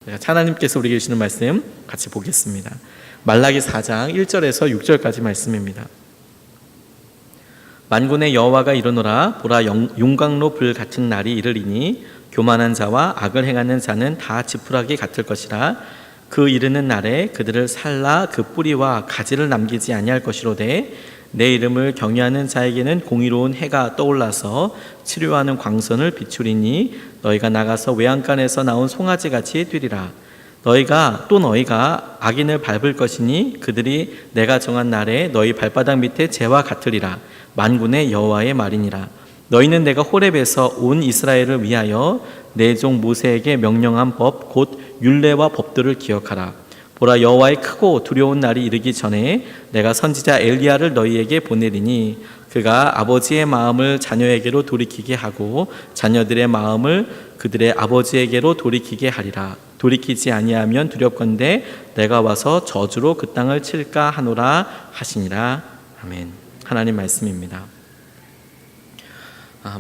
하나님께서 우리에게 주시는 말씀 같이 보겠습니다. 말라기 4장 1절에서 6절까지 말씀입니다. 만군의 여호와가 이르노라. 보라, 용광로 불 같은 날이 이르리니 교만한 자와 악을 행하는 자는 다 지푸라기 같을 것이라. 그 이르는 날에 그들을 살라 그 뿌리와 가지를 남기지 아니할 것이로되 내 이름을 경외하는 자에게는 공의로운 해가 떠올라서 치료하는 광선을 비추리니 너희가 나가서 외양간에서 나온 송아지같이 되리라. 너희가 악인을 밟을 것이니 그들이 내가 정한 날에 너희 발바닥 밑에 재와 같으리라. 만군의 여호와의 말이니라. 너희는 내가 호렙에서 온 이스라엘을 위하여 내 종 모세에게 명령한 법 곧 율례와 법들을 기억하라. 보라, 여호와의 크고 두려운 날이 이르기 전에 내가 선지자 엘리야를 너희에게 보내리니 그가 아버지의 마음을 자녀에게로 돌이키게 하고 자녀들의 마음을 그들의 아버지에게로 돌이키게 하리라. 돌이키지 아니하면 두렵건대 내가 와서 저주로 그 땅을 칠까 하노라 하시니라. 아멘. 하나님 말씀입니다.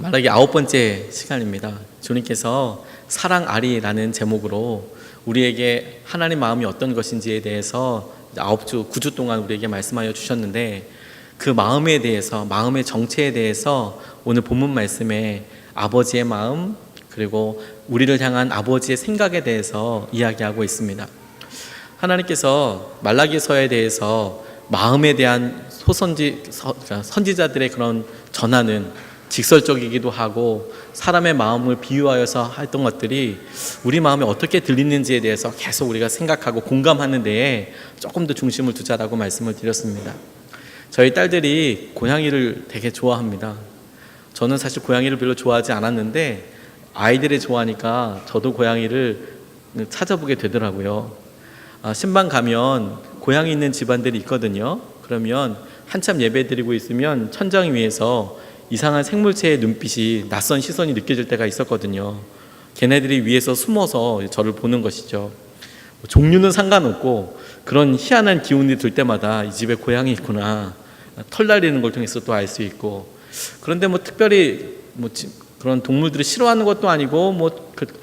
말라기 9번째 시간입니다. 주님께서 사랑아리라는 제목으로 우리에게 하나님 마음이 어떤 것인지에 대해서 9주 동안 우리에게 말씀하여 주셨는데, 그 마음에 대해서, 마음의 정체에 대해서 오늘 본문 말씀에 아버지의 마음, 그리고 우리를 향한 아버지의 생각에 대해서 이야기하고 있습니다. 하나님께서 말라기서에 대해서 마음에 대한 선지자들의 그런 전하는 직설적이기도 하고 사람의 마음을 비유하여서 했던 것들이 우리 마음에 어떻게 들리는지에 대해서 계속 우리가 생각하고 공감하는 데에 조금 더 중심을 두자라고 말씀을 드렸습니다. 저희 딸들이 고양이를 되게 좋아합니다. 저는 사실 고양이를 별로 좋아하지 않았는데 아이들이 좋아하니까 저도 고양이를 찾아보게 되더라고요. 신방 가면 고양이 있는 집안들이 있거든요. 그러면 한참 예배 드리고 있으면 천장 위에서 이상한 생물체의 눈빛이, 낯선 시선이 느껴질 때가 있었거든요. 걔네들이 위에서 숨어서 저를 보는 것이죠. 종류는 상관없고 그런 희한한 기운이 들 때마다 이 집에 고양이 있구나, 털 날리는 걸 통해서 또 알 수 있고. 그런데 특별히 그런 동물들을 싫어하는 것도 아니고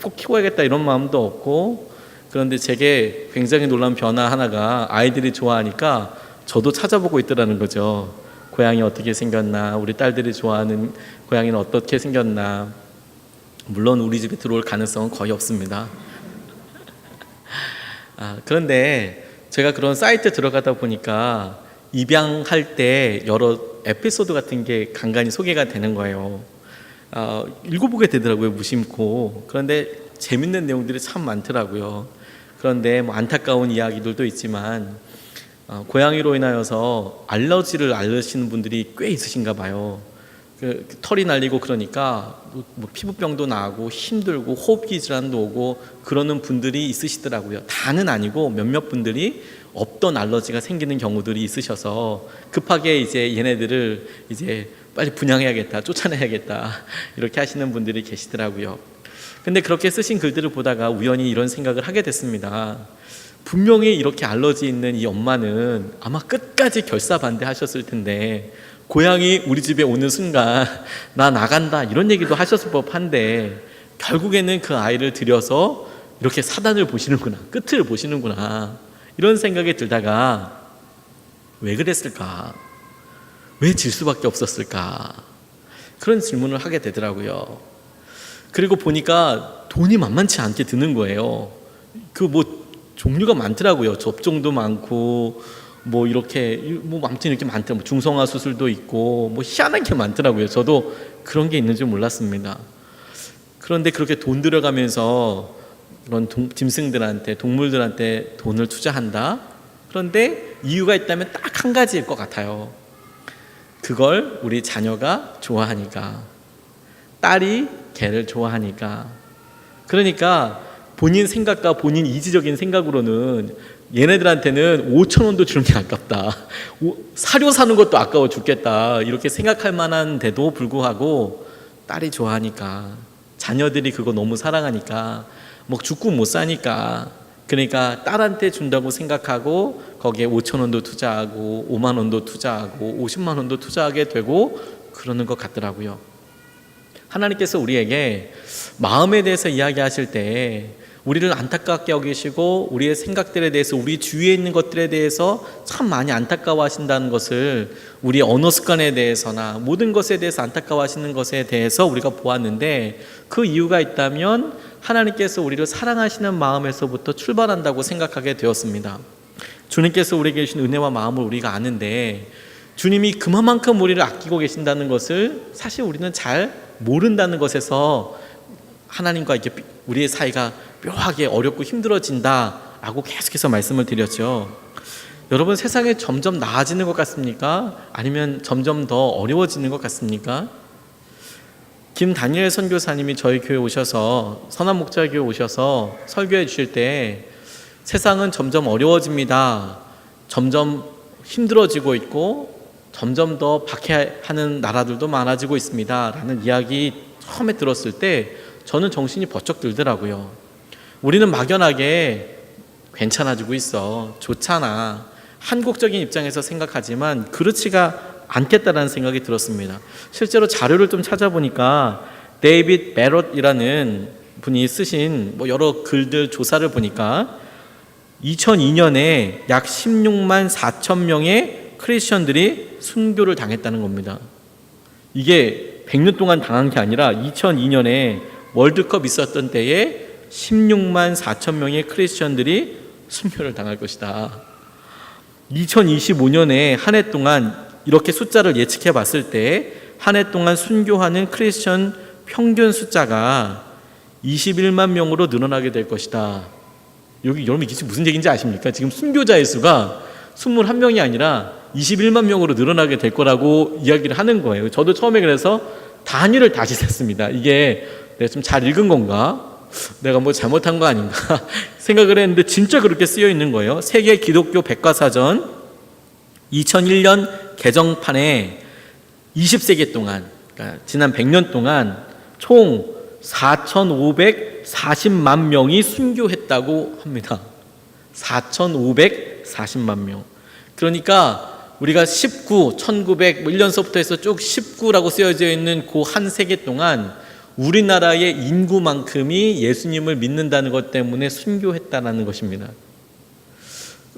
꼭 키워야겠다 이런 마음도 없고. 그런데 제게 굉장히 놀라운 변화 하나가, 아이들이 좋아하니까 저도 찾아보고 있더라는 거죠. 고양이 어떻게 생겼나, 우리 딸들이 좋아하는 고양이는 어떻게 생겼나. 물론 우리 집에 들어올 가능성은 거의 없습니다. 그런데 제가 그런 사이트 들어가다 보니까 입양할 때 여러 에피소드 같은 게 간간히 소개가 되는 거예요. 읽어보게 되더라고요, 무심코. 그런데 재밌는 내용들이 참 많더라고요. 그런데 안타까운 이야기들도 있지만 고양이로 인하여서 알러지를 앓으시는 분들이 꽤 있으신가 봐요. 털이 날리고 그러니까 피부병도 나고 힘들고 호흡기 질환도 오고 그러는 분들이 있으시더라고요. 다는 아니고 몇몇 분들이 없던 알러지가 생기는 경우들이 있으셔서 급하게 이제 얘네들을 이제 빨리 분양해야겠다, 쫓아내야겠다 이렇게 하시는 분들이 계시더라고요. 근데 그렇게 쓰신 글들을 보다가 우연히 이런 생각을 하게 됐습니다. 분명히 이렇게 알러지 있는 이 엄마는 아마 끝까지 결사반대하셨을 텐데, 고양이 우리 집에 오는 순간 나 나간다 이런 얘기도 하셨을 법한데 결국에는 그 아이를 들여서 이렇게 사단을 보시는구나, 끝을 보시는구나, 이런 생각이 들다가 왜 그랬을까? 왜 질 수밖에 없었을까? 그런 질문을 하게 되더라고요. 그리고 보니까 돈이 만만치 않게 드는 거예요. 종류가 많더라고요. 접종도 많고 아무튼 이렇게 많더라고요. 중성화 수술도 있고 희한한 게 많더라고요. 저도 그런 게 있는 줄 몰랐습니다. 그런데 그렇게 돈 들어가면서 그런 짐승들한테, 동물들한테 돈을 투자한다? 그런데 이유가 있다면 딱 한 가지일 것 같아요. 그걸 우리 자녀가 좋아하니까, 딸이 걔를 좋아하니까. 그러니까 본인 생각과 본인 이지적인 생각으로는 얘네들한테는 5,000원도 주는 게 아깝다, 사료 사는 것도 아까워 죽겠다, 이렇게 생각할 만한데도 불구하고 딸이 좋아하니까, 자녀들이 그거 너무 사랑하니까 죽고 못 사니까, 그러니까 딸한테 준다고 생각하고 거기에 5,000원도 투자하고 5만 원도 투자하고 50만 원도 투자하게 되고 그러는 것 같더라고요. 하나님께서 우리에게 마음에 대해서 이야기하실 때 우리를 안타깝게 여기시고 우리의 생각들에 대해서, 우리 주위에 있는 것들에 대해서 참 많이 안타까워하신다는 것을 우리의 언어 습관에 대해서나 모든 것에 대해서 안타까워하시는 것에 대해서 우리가 보았는데, 그 이유가 있다면 하나님께서 우리를 사랑하시는 마음에서부터 출발한다고 생각하게 되었습니다. 주님께서 우리에게 주신 은혜와 마음을 우리가 아는데, 주님이 그만큼 우리를 아끼고 계신다는 것을 사실 우리는 잘 모른다는 것에서 하나님과 이렇게 우리의 사이가 묘하게 어렵고 힘들어진다라고 계속해서 말씀을 드렸죠. 여러분, 세상이 점점 나아지는 것 같습니까? 아니면 점점 더 어려워지는 것 같습니까? 김다니엘 선교사님이 저희 교회 오셔서, 선한목자교회 오셔서 설교해 주실 때 세상은 점점 어려워집니다. 점점 힘들어지고 있고 점점 더 박해하는 나라들도 많아지고 있습니다 라는 이야기 처음에 들었을 때 저는 정신이 번쩍 들더라고요. 우리는 막연하게 괜찮아지고 있어, 좋잖아, 한국적인 입장에서 생각하지만 그렇지가 않겠다라는 생각이 들었습니다. 실제로 자료를 좀 찾아보니까 데이빗 베롯이라는 분이 쓰신 여러 글들 조사를 보니까 2002년에 약 16만 4천 명의 크리스천들이 순교를 당했다는 겁니다. 이게 100년 동안 당한 게 아니라 2002년에 월드컵 있었던 때에 16만 4천 명의 크리스천들이 순교를 당할 것이다. 2025년에 한 해 동안 이렇게 숫자를 예측해 봤을 때 한 해 동안 순교하는 크리스천 평균 숫자가 21만 명으로 늘어나게 될 것이다. 여러분, 이게 지금 무슨 얘기인지 아십니까? 지금 순교자의 수가 21명이 아니라 21만 명으로 늘어나게 될 거라고 이야기를 하는 거예요. 저도 처음에 그래서 단위를 다시 셌습니다. 이게 내가 좀 잘 읽은 건가? 내가 뭐 잘못한 거 아닌가? 생각을 했는데 진짜 그렇게 쓰여 있는 거예요. 세계 기독교 백과사전 2001년 개정판에 20세기 동안, 그러니까 지난 100년 동안 총 4,540만 명이 순교했다고 합니다. 4,540만 명. 그러니까 우리가 19, 1900, 1년서부터 해서 쭉 19라고 쓰여져 있는 그 한 세기 동안 우리나라의 인구만큼이 예수님을 믿는다는 것 때문에 순교했다는 것입니다.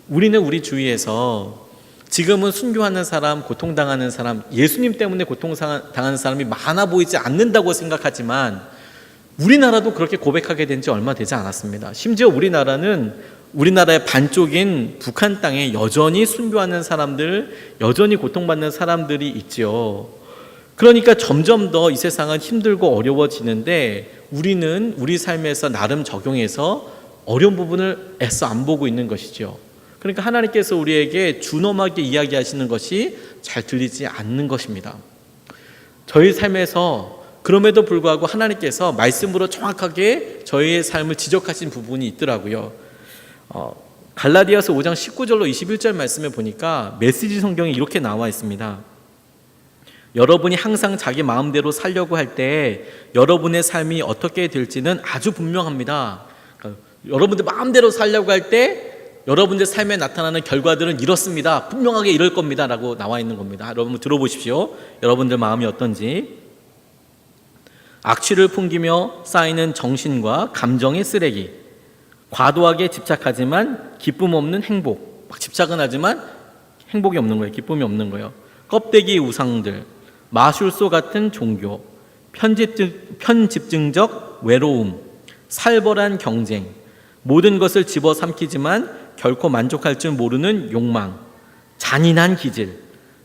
우리는 우리 주위에서 지금은 순교하는 사람, 고통당하는 사람, 예수님 때문에 고통당하는 사람이 많아 보이지 않는다고 생각하지만 우리나라도 그렇게 고백하게 된 지 얼마 되지 않았습니다. 심지어 우리나라의 반쪽인 북한 땅에 여전히 순교하는 사람들, 여전히 고통받는 사람들이 있죠. 그러니까 점점 더 이 세상은 힘들고 어려워지는데 우리는 우리 삶에서 나름 적용해서 어려운 부분을 애써 안 보고 있는 것이죠. 그러니까 하나님께서 우리에게 준엄하게 이야기하시는 것이 잘 들리지 않는 것입니다. 저희 삶에서 그럼에도 불구하고 하나님께서 말씀으로 정확하게 저희의 삶을 지적하신 부분이 있더라고요. 갈라디아서 5장 19절로 21절 말씀에 보니까 메시지 성경에 이렇게 나와 있습니다. 여러분이 항상 자기 마음대로 살려고 할 때 여러분의 삶이 어떻게 될지는 아주 분명합니다. 그러니까 여러분들 마음대로 살려고 할 때 여러분들 삶에 나타나는 결과들은 이렇습니다. 분명하게 이럴 겁니다 라고 나와 있는 겁니다. 여러분 들어보십시오. 여러분들 마음이 어떤지. 악취를 풍기며 쌓이는 정신과 감정의 쓰레기, 과도하게 집착하지만 기쁨 없는 행복, 막 집착은 하지만 행복이 없는 거예요. 기쁨이 없는 거예요. 껍데기 우상들, 마술소 같은 종교, 편집증적 외로움, 살벌한 경쟁, 모든 것을 집어삼키지만 결코 만족할 줄 모르는 욕망, 잔인한 기질,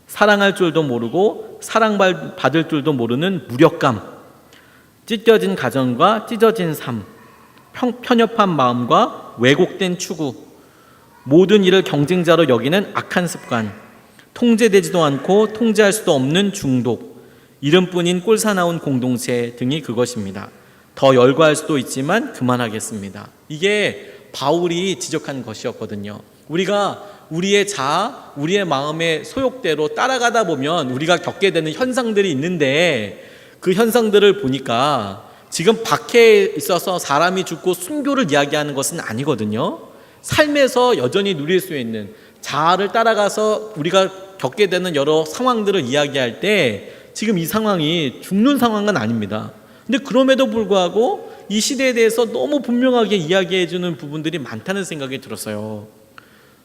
사랑할 줄도 모르고 사랑받을 줄도 모르는 무력감, 찢겨진 가정과 찢어진 삶, 편협한 마음과 왜곡된 추구, 모든 일을 경쟁자로 여기는 악한 습관, 통제되지도 않고 통제할 수도 없는 중독, 이름뿐인 꼴사나운 공동체 등이 그것입니다. 더 열거할 수도 있지만 그만하겠습니다. 이게 바울이 지적한 것이었거든요. 우리가 우리의 자아, 우리의 마음의 소욕대로 따라가다 보면 우리가 겪게 되는 현상들이 있는데 그 현상들을 보니까 지금 밖에 있어서 사람이 죽고 순교를 이야기하는 것은 아니거든요. 삶에서 여전히 누릴 수 있는 자아를 따라가서 우리가 겪게 되는 여러 상황들을 이야기할 때 지금 이 상황이 죽는 상황은 아닙니다. 근데 그럼에도 불구하고 이 시대에 대해서 너무 분명하게 이야기해 주는 부분들이 많다는 생각이 들었어요.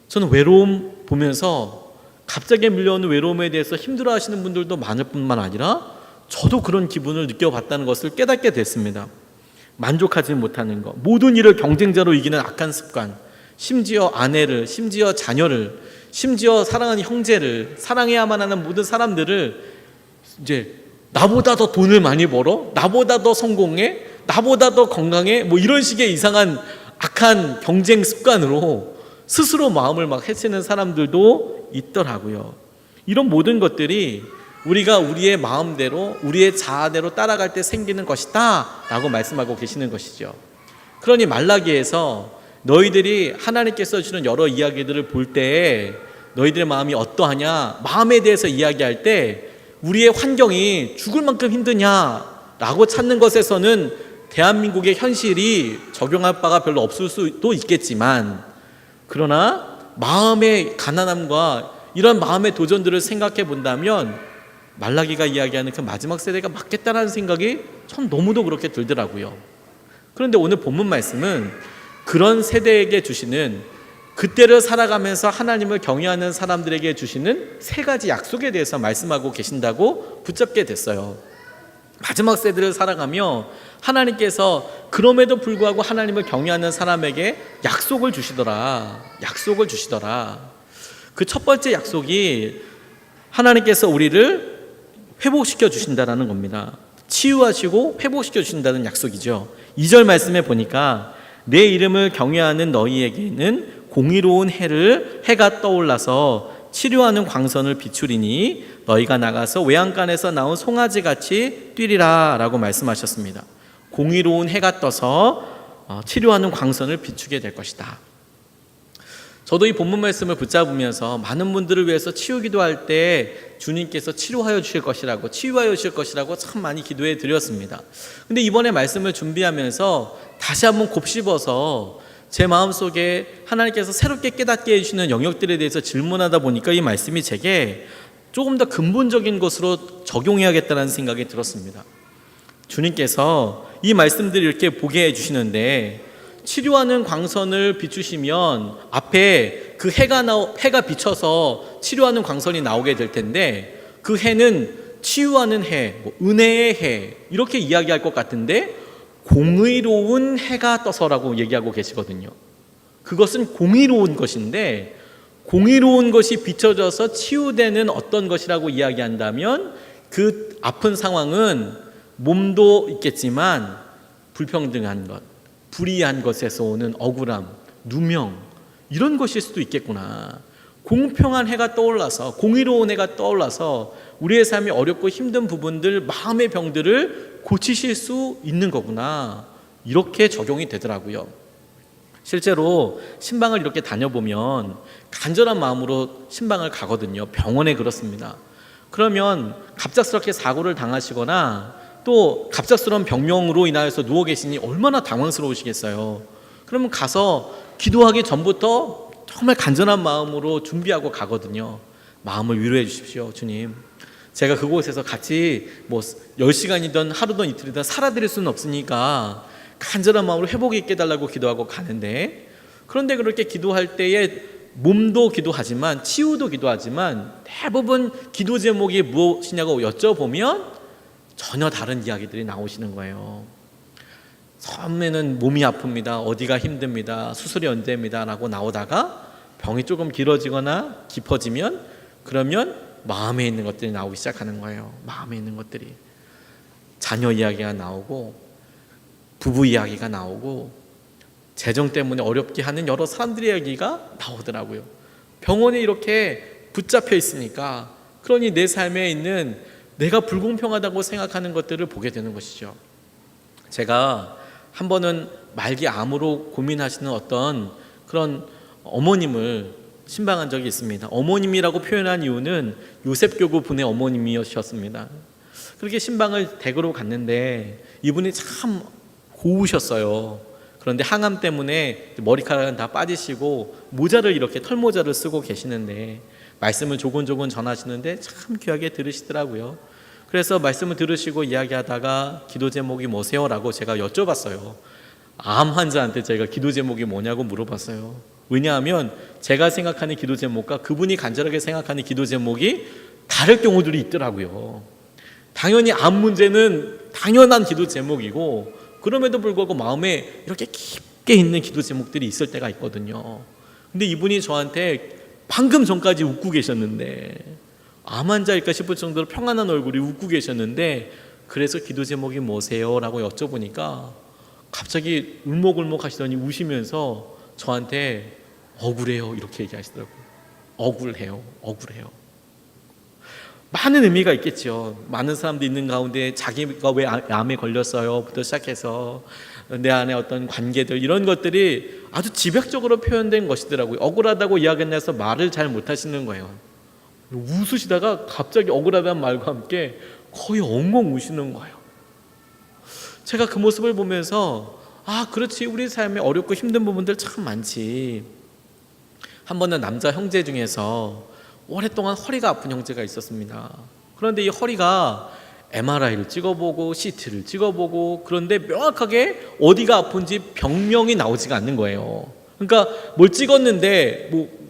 저는 외로움 보면서 갑자기 밀려오는 외로움에 대해서 힘들어하시는 분들도 많을 뿐만 아니라 저도 그런 기분을 느껴봤다는 것을 깨닫게 됐습니다. 만족하지 못하는 것, 모든 일을 경쟁자로 이기는 악한 습관, 심지어 아내를, 심지어 자녀를, 심지어 사랑하는 형제를, 사랑해야만 하는 모든 사람들을 이제 나보다 더 돈을 많이 벌어, 나보다 더 성공해, 나보다 더 건강해, 뭐 이런 식의 이상한 악한 경쟁 습관으로 스스로 마음을 막 해치는 사람들도 있더라고요. 이런 모든 것들이 우리가 우리의 마음대로, 우리의 자아대로 따라갈 때 생기는 것이다 라고 말씀하고 계시는 것이죠. 그러니 말라기에서 너희들이 하나님께서 주는 여러 이야기들을 볼 때 너희들의 마음이 어떠하냐, 마음에 대해서 이야기할 때 우리의 환경이 죽을 만큼 힘드냐라고 찾는 것에서는 대한민국의 현실이 적용할 바가 별로 없을 수도 있겠지만, 그러나 마음의 가난함과 이런 마음의 도전들을 생각해 본다면 말라기가 이야기하는 그 마지막 세대가 맞겠다라는 생각이 참 너무도 그렇게 들더라고요. 그런데 오늘 본문 말씀은 그런 세대에게 주시는, 그때를 살아가면서 하나님을 경외하는 사람들에게 주시는 세 가지 약속에 대해서 말씀하고 계신다고 붙잡게 됐어요. 마지막 세대를 살아가며 하나님께서 그럼에도 불구하고 하나님을 경외하는 사람에게 약속을 주시더라. 그 첫 번째 약속이 하나님께서 우리를 회복시켜 주신다라는 겁니다. 치유하시고 회복시켜 주신다는 약속이죠. 2절 말씀에 보니까 내 이름을 경외하는 너희에게는 공의로운 해가 떠올라서 치료하는 광선을 비추리니 너희가 나가서 외양간에서 나온 송아지같이 뛰리라 라고 말씀하셨습니다. 공의로운 해가 떠서 치료하는 광선을 비추게 될 것이다. 저도 이 본문 말씀을 붙잡으면서 많은 분들을 위해서 치유기도 할 때 주님께서 치유하여 주실 것이라고 참 많이 기도해 드렸습니다. 근데 이번에 말씀을 준비하면서 다시 한번 곱씹어서 제 마음속에 하나님께서 새롭게 깨닫게 해주시는 영역들에 대해서 질문하다 보니까 이 말씀이 제게 조금 더 근본적인 것으로 적용해야겠다는 생각이 들었습니다. 주님께서 이 말씀들을 이렇게 보게 해주시는데, 치료하는 광선을 비추시면 앞에 그 해가 비쳐서 치료하는 광선이 나오게 될 텐데, 그 해는 치유하는 해, 은혜의 해 이렇게 이야기할 것 같은데 공의로운 해가 떠서라고 얘기하고 계시거든요. 그것은 공의로운 것인데, 공의로운 것이 비춰져서 치유되는 어떤 것이라고 이야기한다면 그 아픈 상황은 몸도 있겠지만 불평등한 것, 불이한 것에서 오는 억울함, 누명, 이런 것일 수도 있겠구나. 공평한 해가 떠올라서, 공의로운 해가 떠올라서 우리의 삶이 어렵고 힘든 부분들, 마음의 병들을 고치실 수 있는 거구나. 이렇게 적용이 되더라고요. 실제로 신방을 이렇게 다녀보면 간절한 마음으로 신방을 가거든요. 병원에 그렇습니다. 그러면 갑작스럽게 사고를 당하시거나 또 갑작스러운 병명으로 인하여서 누워 계시니 얼마나 당황스러우시겠어요. 그러면 가서 기도하기 전부터 정말 간절한 마음으로 준비하고 가거든요. 마음을 위로해 주십시오, 주님. 제가 그곳에서 같이 10시간이든 하루든 이틀이든 살아드릴 수는 없으니까 간절한 마음으로 회복이 있게 해달라고 기도하고 가는데, 그런데 그렇게 기도할 때에 몸도 기도하지만 치유도 기도하지만 대부분 기도 제목이 무엇이냐고 여쭤보면 전혀 다른 이야기들이 나오시는 거예요. 처음에는 몸이 아픕니다, 어디가 힘듭니다, 수술이 언제입니다 라고 나오다가 병이 조금 길어지거나 깊어지면 그러면 마음에 있는 것들이 나오기 시작하는 거예요. 마음에 있는 것들이 자녀 이야기가 나오고 부부 이야기가 나오고 재정 때문에 어렵게 하는 여러 사람들의 이야기가 나오더라고요. 병원에 이렇게 붙잡혀 있으니까, 그러니 내 삶에 있는 내가 불공평하다고 생각하는 것들을 보게 되는 것이죠. 제가 한 번은 말기 암으로 고민하시는 어떤 그런 어머님을 신방한 적이 있습니다. 어머님이라고 표현한 이유는 요셉교구 분의 어머님이셨습니다. 그렇게 신방을 댁으로 갔는데 이분이 참 고우셨어요. 그런데 항암 때문에 머리카락은 다 빠지시고 모자를 이렇게 털모자를 쓰고 계시는데 말씀을 조곤조곤 전하시는데 참 귀하게 들으시더라고요. 그래서 말씀을 들으시고 이야기하다가 기도 제목이 뭐세요? 라고 제가 여쭤봤어요. 암 환자한테 제가 기도 제목이 뭐냐고 물어봤어요. 왜냐하면 제가 생각하는 기도 제목과 그분이 간절하게 생각하는 기도 제목이 다를 경우들이 있더라고요. 당연히 암 문제는 당연한 기도 제목이고, 그럼에도 불구하고 마음에 이렇게 깊게 있는 기도 제목들이 있을 때가 있거든요. 근데 이분이 저한테 방금 전까지 웃고 계셨는데, 암 환자일까 싶을 정도로 평안한 얼굴이 웃고 계셨는데, 그래서 기도 제목이 뭐세요? 라고 여쭤보니까 갑자기 울먹울먹 하시더니 우시면서 저한테 억울해요 이렇게 얘기하시더라고요. 억울해요. 많은 의미가 있겠죠. 많은 사람들이 있는 가운데 자기가 왜 암에 걸렸어요 부터 시작해서 내 안에 어떤 관계들, 이런 것들이 아주 집약적으로 표현된 것이더라고요. 억울하다고 이야기해서 말을 잘 못하시는 거예요. 웃으시다가 갑자기 억울하다는 말과 함께 거의 엉엉 우시는 거예요. 제가 그 모습을 보면서 그렇지, 우리 삶에 어렵고 힘든 부분들 참 많지. 한 번은 남자 형제 중에서 오랫동안 허리가 아픈 형제가 있었습니다. 그런데 이 허리가 MRI를 찍어보고 CT를 찍어보고, 그런데 명확하게 어디가 아픈지 병명이 나오지가 않는 거예요. 그러니까 뭘 찍었는데 뭐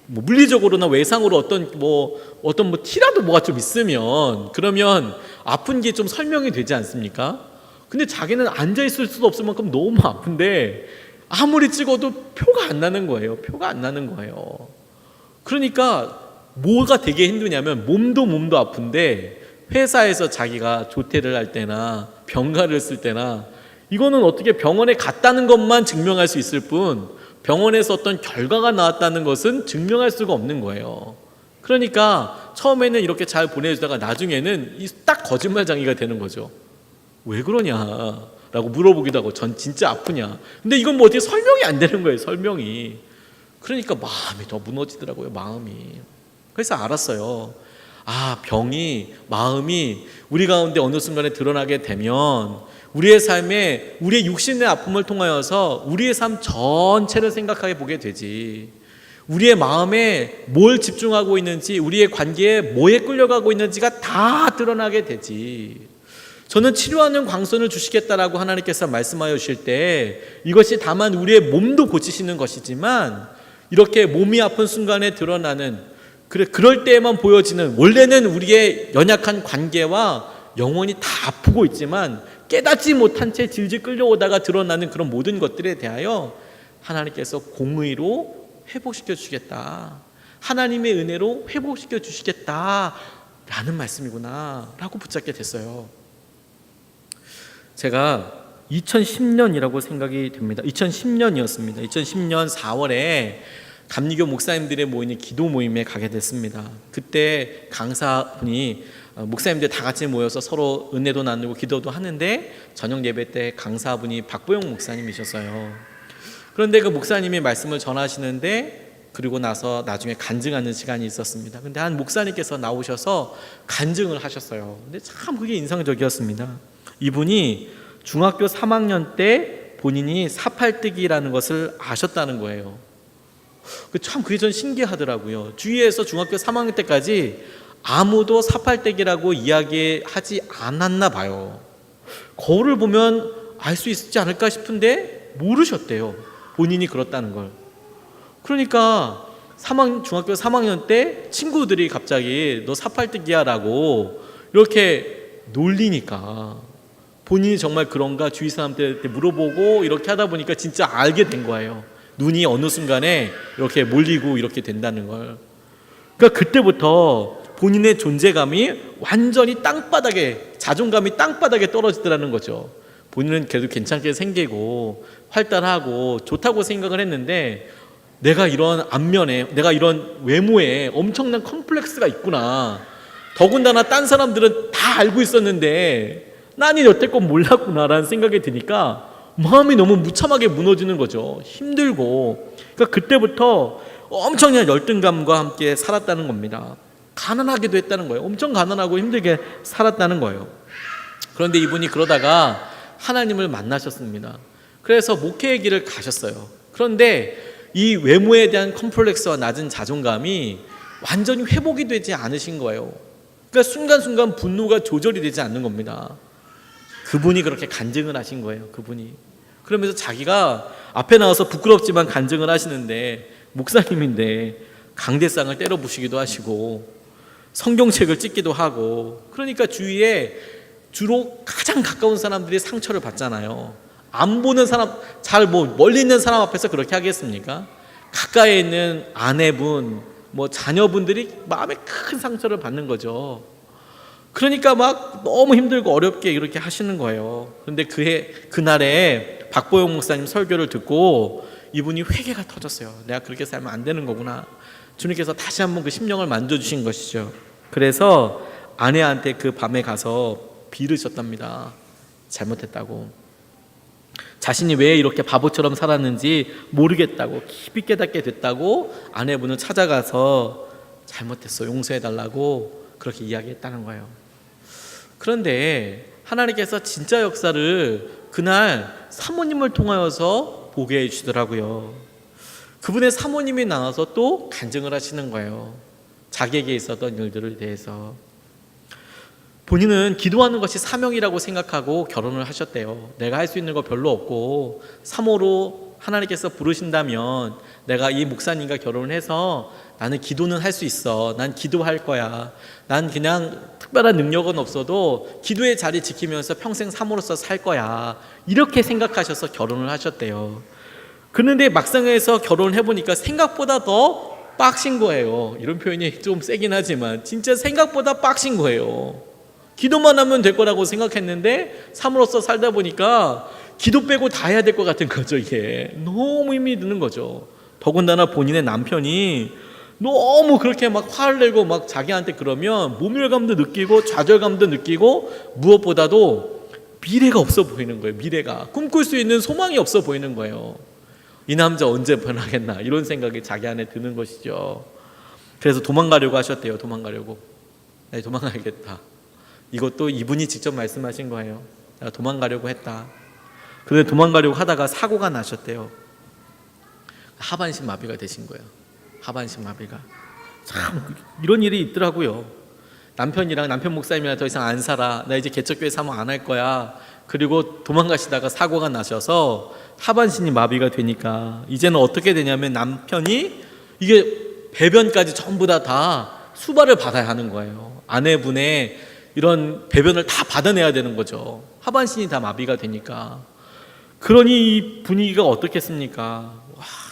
물리적으로나 외상으로 어떤 티라도 뭐가 좀 있으면 그러면 아픈 게 좀 설명이 되지 않습니까? 근데 자기는 앉아 있을 수도 없을 만큼 너무 아픈데 아무리 찍어도 표가 안 나는 거예요. 그러니까 뭐가 되게 힘드냐면 몸도 아픈데 회사에서 자기가 조퇴를 할 때나 병가를 쓸 때나 이거는 어떻게 병원에 갔다는 것만 증명할 수 있을 뿐 병원에서 어떤 결과가 나왔다는 것은 증명할 수가 없는 거예요. 그러니까 처음에는 이렇게 잘 보내주다가 나중에는 딱 거짓말쟁이가 되는 거죠. 왜 그러냐라고 물어보기도 하고, 전 진짜 아프냐. 근데 이건 뭐 어떻게 설명이 안 되는 거예요. 설명이. 그러니까 마음이 더 무너지더라고요. 마음이. 그래서 알았어요. 마음이 우리 가운데 어느 순간에 드러나게 되면 우리의 삶에 우리의 육신의 아픔을 통하여서 우리의 삶 전체를 생각하게 보게 되지, 우리의 마음에 뭘 집중하고 있는지, 우리의 관계에 뭐에 끌려가고 있는지가 다 드러나게 되지. 저는 치료하는 광선을 주시겠다라고 하나님께서 말씀하여 주실 때 이것이 다만 우리의 몸도 고치시는 것이지만, 이렇게 몸이 아픈 순간에 드러나는, 그럴 때에만 보여지는, 원래는 우리의 연약한 관계와 영혼이 다 아프고 있지만 깨닫지 못한 채 질질 끌려오다가 드러나는 그런 모든 것들에 대하여 하나님께서 공의로 회복시켜 주시겠다, 하나님의 은혜로 회복시켜 주시겠다 라는 말씀이구나 라고 붙잡게 됐어요. 제가 2010년이라고 생각이 됩니다. 2010년이었습니다. 2010년 4월에 감리교 목사님들의 모이는 기도 모임에 가게 됐습니다. 그때 강사분이 목사님들 다 같이 모여서 서로 은혜도 나누고 기도도 하는데, 저녁 예배 때 강사분이 박보영 목사님이셨어요. 그런데 그 목사님이 말씀을 전하시는데, 그리고 나서 나중에 간증하는 시간이 있었습니다. 근데 한 목사님께서 나오셔서 간증을 하셨어요. 근데 참 그게 인상적이었습니다. 이분이 중학교 3학년 때 본인이 사팔뜨기라는 것을 아셨다는 거예요. 참 그게 전 신기하더라고요. 주위에서 중학교 3학년 때까지 아무도 사팔뜨기라고 이야기하지 않았나 봐요. 거울을 보면 알 수 있지 않을까 싶은데 모르셨대요. 본인이 그렇다는 걸. 그러니까 중학교 3학년 때 친구들이 갑자기 너 사팔뜨기야 라고 이렇게 놀리니까 본인이 정말 그런가 주위 사람들한테 물어보고 이렇게 하다 보니까 진짜 알게 된 거예요. 눈이 어느 순간에 이렇게 몰리고 이렇게 된다는 걸. 그러니까 그때부터 본인의 존재감이 완전히 땅바닥에, 자존감이 땅바닥에 떨어지더라는 거죠. 본인은 그래도 괜찮게 생기고 활달하고 좋다고 생각을 했는데, 내가 이런 안면에, 내가 이런 외모에 엄청난 컴플렉스가 있구나, 더군다나 딴 사람들은 다 알고 있었는데 나는 여태껏 몰랐구나라는 생각이 드니까 마음이 너무 무참하게 무너지는 거죠. 힘들고. 그러니까 그때부터 엄청난 열등감과 함께 살았다는 겁니다. 가난하기도 했다는 거예요. 엄청 가난하고 힘들게 살았다는 거예요. 그런데 이분이 그러다가 하나님을 만나셨습니다. 그래서 목회의 길을 가셨어요. 그런데 이 외모에 대한 컴플렉스와 낮은 자존감이 완전히 회복이 되지 않으신 거예요. 그러니까 순간순간 분노가 조절이 되지 않는 겁니다. 그분이 그렇게 간증을 하신 거예요. 그분이. 그러면서 자기가 앞에 나와서 부끄럽지만 간증을 하시는데, 목사님인데 강대상을 때려 부시기도 하시고 성경책을 찍기도 하고, 그러니까 주위에 주로 가장 가까운 사람들이 상처를 받잖아요. 안 보는 사람, 잘 멀리 있는 사람 앞에서 그렇게 하겠습니까? 가까이 있는 아내분, 자녀분들이 마음에 큰 상처를 받는 거죠. 그러니까 막 너무 힘들고 어렵게 이렇게 하시는 거예요. 그런데 그날에 박보영 목사님 설교를 듣고 이분이 회개가 터졌어요. 내가 그렇게 살면 안 되는 거구나. 주님께서 다시 한번 그 심령을 만져주신 것이죠. 그래서 아내한테 그 밤에 가서 빌으셨답니다. 잘못했다고. 자신이 왜 이렇게 바보처럼 살았는지 모르겠다고, 깊이 깨닫게 됐다고 아내분을 찾아가서 잘못했어, 용서해달라고 그렇게 이야기했다는 거예요. 그런데 하나님께서 진짜 역사를 그날 사모님을 통하여서 보게 해주시더라고요. 그분의 사모님이 나와서 또 간증을 하시는 거예요. 자기에게 있었던 일들에 대해서. 본인은 기도하는 것이 사명이라고 생각하고 결혼을 하셨대요. 내가 할 수 있는 거 별로 없고 사모로 하나님께서 부르신다면 내가 이 목사님과 결혼을 해서 나는 기도는 할 수 있어. 난 기도할 거야. 난 그냥 특별한 능력은 없어도 기도의 자리 지키면서 평생 사모로서 살 거야. 이렇게 생각하셔서 결혼을 하셨대요. 그런데 막상에서 결혼을 해보니까 생각보다 더 빡신 거예요. 이런 표현이 좀 세긴 하지만 진짜 생각보다 빡신 거예요. 기도만 하면 될 거라고 생각했는데 사모로서 살다 보니까 기도 빼고 다 해야 될 것 같은 거죠. 이게 너무 힘이 드는 거죠. 더군다나 본인의 남편이 너무 그렇게 막 화를 내고 막 자기한테 그러면 모멸감도 느끼고 좌절감도 느끼고 무엇보다도 미래가 없어 보이는 거예요. 미래가 꿈꿀 수 있는 소망이 없어 보이는 거예요. 이 남자 언제 변하겠나 이런 생각이 자기 안에 드는 것이죠. 그래서 도망가려고 하셨대요. 도망가려고. 네, 도망가야겠다. 이것도 이분이 직접 말씀하신 거예요. 내가 도망가려고 했다. 그런데 도망가려고 하다가 사고가 나셨대요. 하반신 마비가 되신 거예요. 하반신 마비가. 참 이런 일이 있더라고요. 남편 목사님이랑 더 이상 안 살아. 나 이제 개척교회 사모 안 할 거야. 그리고 도망가시다가 사고가 나셔서 하반신이 마비가 되니까 이제는 어떻게 되냐면 남편이 이게 배변까지 전부 다 수발을 받아야 하는 거예요. 아내분의 이런 배변을 다 받아내야 되는 거죠. 하반신이 다 마비가 되니까. 그러니 이 분위기가 어떻겠습니까?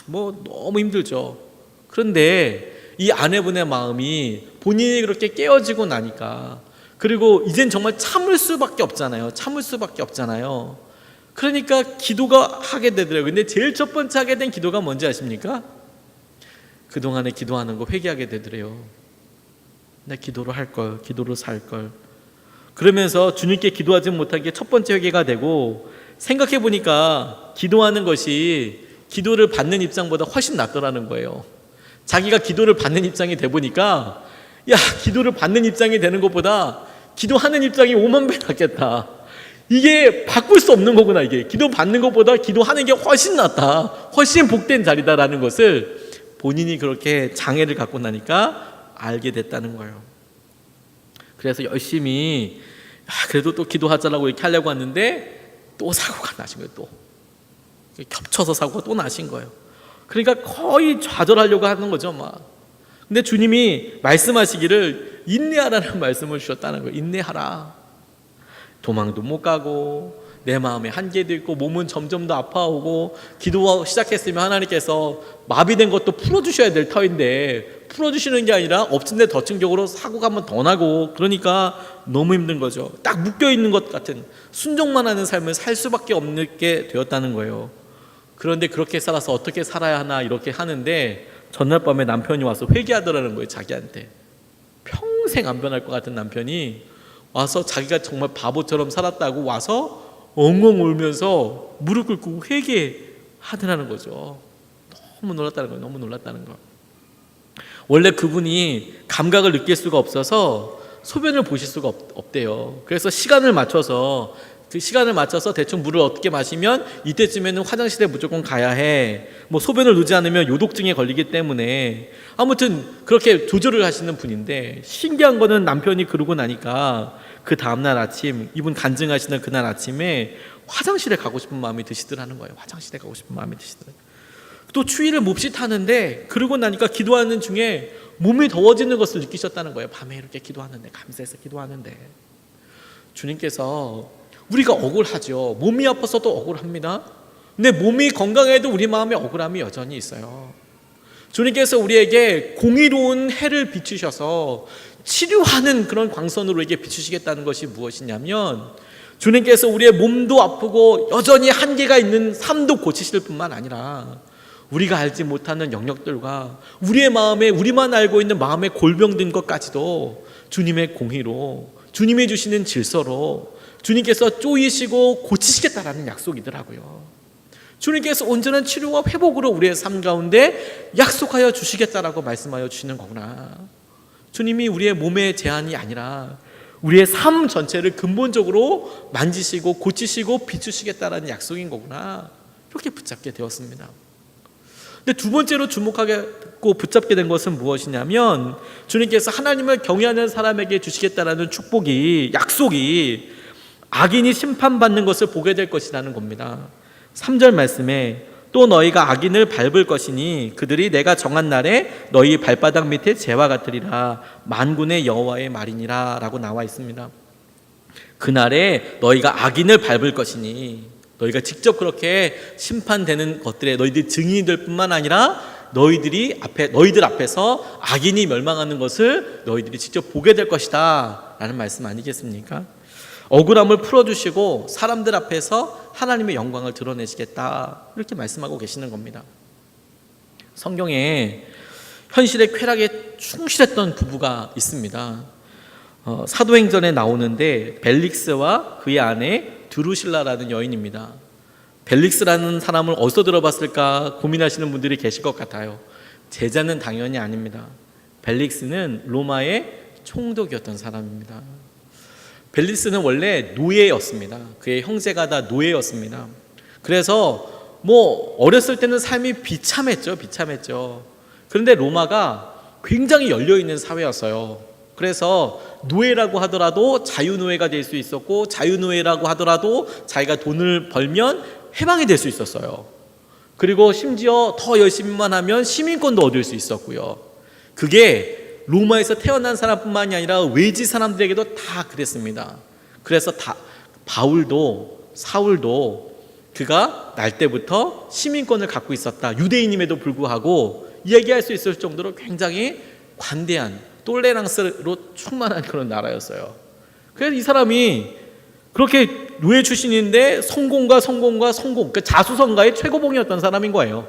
너무 힘들죠. 그런데 이 아내분의 마음이 본인이 그렇게 깨어지고 나니까, 그리고 이젠 정말 참을 수밖에 없잖아요. 그러니까 기도가 하게 되더라고요. 근데 제일 첫 번째 하게 된 기도가 뭔지 아십니까? 그동안에 기도하는 거 회개하게 되더래요. 나 기도를 할 걸, 기도로 살 걸. 그러면서 주님께 기도하지 못한 게 첫 번째 회개가 되고, 생각해 보니까 기도하는 것이 기도를 받는 입장보다 훨씬 낫더라는 거예요. 자기가 기도를 받는 입장이 돼 보니까 기도를 받는 입장이 되는 것보다 기도하는 입장이 5만 배 낫겠다. 이게 바꿀 수 없는 거구나. 이게 기도 받는 것보다 기도하는 게 훨씬 낫다. 훨씬 복된 자리다라는 것을 본인이 그렇게 장애를 갖고 나니까 알게 됐다는 거예요. 그래서 열심히 그래도 또 기도하자라고 이렇게 하려고 하는데 또 사고가 나신 거예요. 또 겹쳐서 사고가 또 나신 거예요. 그러니까 거의 좌절하려고 하는 거죠. 근데 주님이 말씀하시기를 인내하라는 말씀을 주셨다는 거예요. 인내하라. 도망도 못 가고 내 마음에 한계도 있고 몸은 점점 더 아파오고, 기도 시작했으면 하나님께서 마비된 것도 풀어주셔야 될 터인데 풀어주시는 게 아니라 엎친 데 덮친 격으로 사고가 한 번 더 나고, 그러니까 너무 힘든 거죠. 딱 묶여있는 것 같은, 순종만 하는 삶을 살 수밖에 없게 되었다는 거예요. 그런데 그렇게 살아서 어떻게 살아야 하나 이렇게 하는데 전날 밤에 남편이 와서 회개하더라는 거예요. 자기한테 평생 안 변할 것 같은 남편이 와서 자기가 정말 바보처럼 살았다고 와서 엉엉 울면서 무릎 꿇고 회개하더라는 거죠. 너무 놀랐다는 거예요. 원래 그분이 감각을 느낄 수가 없어서 소변을 보실 수가 없대요. 그래서 시간을 맞춰서 그 시간을 맞춰서 대충 물을 어떻게 마시면 이때쯤에는 화장실에 무조건 가야 해. 뭐 소변을 누지 않으면 요독증에 걸리기 때문에 아무튼 그렇게 조절을 하시는 분인데, 신기한 거는 남편이 그러고 나니까 그 다음날 아침, 이분 간증하시는 그날 아침에 화장실에 가고 싶은 마음이 드시더라는 거예요. 화장실에 가고 싶은 마음이 드시더라고요. 또 추위를 몹시 타는데 그러고 나니까 기도하는 중에 몸이 더워지는 것을 느끼셨다는 거예요. 밤에 이렇게 기도하는데, 밤새서 기도하는데. 주님께서, 우리가 억울하죠. 몸이 아파서도 억울합니다. 근데 몸이 건강해도 우리 마음에 억울함이 여전히 있어요. 주님께서 우리에게 공의로운 해를 비추셔서 치료하는 그런 광선으로 우리에게 비추시겠다는 것이 무엇이냐면, 주님께서 우리의 몸도 아프고 여전히 한계가 있는 삶도 고치실 뿐만 아니라 우리가 알지 못하는 영역들과 우리의 마음에, 우리만 알고 있는 마음의 골병든 것까지도 주님의 공의로, 주님이 주시는 질서로 주님께서 쪼이시고 고치시겠다라는 약속이더라고요. 주님께서 온전한 치료와 회복으로 우리의 삶 가운데 약속하여 주시겠다라고 말씀하여 주시는 거구나. 주님이 우리의 몸의 제한이 아니라 우리의 삶 전체를 근본적으로 만지시고 고치시고 비추시겠다라는 약속인 거구나. 이렇게 붙잡게 되었습니다. 근데 두 번째로 주목하고 붙잡게 된 것은 무엇이냐면, 주님께서 하나님을 경외하는 사람에게 주시겠다라는 축복이, 약속이 악인이 심판받는 것을 보게 될 것이라는 겁니다. 3절 말씀에 또 너희가 악인을 밟을 것이니 그들이 내가 정한 날에 너희 발바닥 밑에 재와 같으리라. 만군의 여호와의 말이니라 라고 나와 있습니다. 그날에 너희가 악인을 밟을 것이니, 너희가 직접 그렇게 심판되는 것들에 너희들이 증인이 될 뿐만 아니라 너희들 앞에서 악인이 멸망하는 것을 너희들이 직접 보게 될 것이다 라는 말씀 아니겠습니까? 억울함을 풀어주시고 사람들 앞에서 하나님의 영광을 드러내시겠다, 이렇게 말씀하고 계시는 겁니다. 성경에 현실의 쾌락에 충실했던 부부가 있습니다. 사도행전에 나오는데 벨릭스와 그의 아내 드루실라라는 여인입니다. 벨릭스라는 사람을 어디서 들어봤을까 고민하시는 분들이 계실 것 같아요. 제자는 당연히 아닙니다. 벨릭스는 로마의 총독이었던 사람입니다. 벨릭스는 원래 노예였습니다. 그의 형제가 다 노예였습니다. 그래서 어렸을 때는 삶이 비참했죠. 그런데 로마가 굉장히 열려있는 사회였어요. 그래서 노예라고 하더라도 자유노예가 될 수 있었고, 자유노예라고 하더라도 자기가 돈을 벌면 해방이 될 수 있었어요. 그리고 심지어 더 열심히만 하면 시민권도 얻을 수 있었고요. 그게 로마에서 태어난 사람뿐만이 아니라 외지 사람들에게도 다 그랬습니다. 그래서 사울도 그가 날 때부터 시민권을 갖고 있었다, 유대인임에도 불구하고 이야기할 수 있을 정도로 굉장히 관대한 톨레랑스로 충만한 그런 나라였어요. 그래서 이 사람이 그렇게 노예 출신인데 성공, 그러니까 자수성가의 최고봉이었던 사람인 거예요.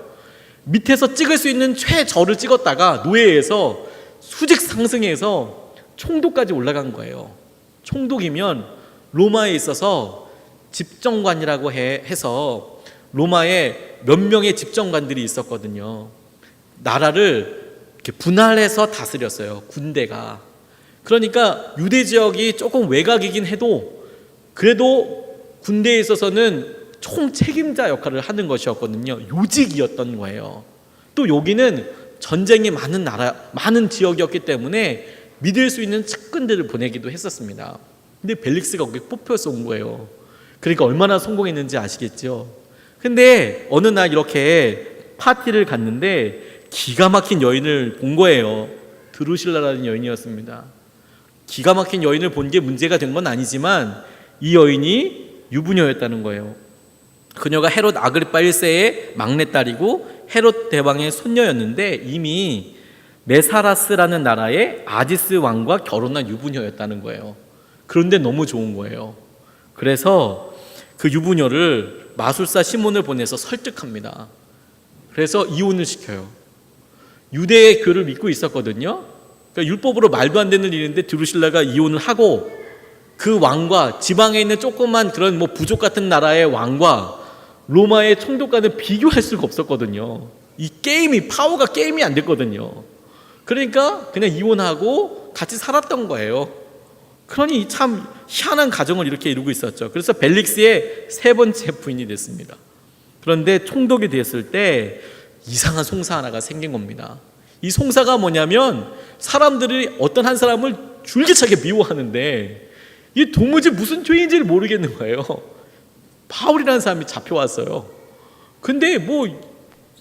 밑에서 찍을 수 있는 최저를 찍었다가 노예에서 수직 상승해서 총독까지 올라간 거예요. 총독이면 로마에 있어서 집정관이라고 해서 로마에 몇 명의 집정관들이 있었거든요. 나라를 이렇게 분할해서 다스렸어요, 군대가. 그러니까 유대 지역이 조금 외곽이긴 해도 그래도 군대에 있어서는 총책임자 역할을 하는 것이었거든요. 요직이었던 거예요. 또 여기는 전쟁이 많은 지역이었기 때문에 믿을 수 있는 측근들을 보내기도 했었습니다. 근데 벨릭스가 거기 뽑혀서 온 거예요. 그러니까 얼마나 성공했는지 아시겠죠? 근데 어느 날 이렇게 파티를 갔는데 기가 막힌 여인을 본 거예요. 드루실라라는 여인이었습니다. 기가 막힌 여인을 본 게 문제가 된 건 아니지만 이 여인이 유부녀였다는 거예요. 그녀가 헤롯 아그리파 1세의 막내딸이고 헤롯 대왕의 손녀였는데 이미 메사라스라는 나라의 아지스 왕과 결혼한 유부녀였다는 거예요. 그런데 너무 좋은 거예요. 그래서 그 유부녀를 마술사 시몬을 보내서 설득합니다. 그래서 이혼을 시켜요. 유대의 교를 믿고 있었거든요. 그러니까 율법으로 말도 안 되는 일인데 드루실라가 이혼을 하고 그 왕과 지방에 있는 조그만 그런 부족 같은 나라의 왕과 로마의 총독과는 비교할 수가 없었거든요. 이 파워가 게임이 안 됐거든요. 그러니까 그냥 이혼하고 같이 살았던 거예요. 그러니 참 희한한 가정을 이렇게 이루고 있었죠. 그래서 벨릭스의 세 번째 부인이 됐습니다. 그런데 총독이 되었을 때 이상한 송사 하나가 생긴 겁니다. 이 송사가 뭐냐면 사람들이 어떤 한 사람을 줄기차게 미워하는데 이 도무지 무슨 죄인지를 모르겠는 거예요. 바울이라는 사람이 잡혀왔어요. 근데 뭐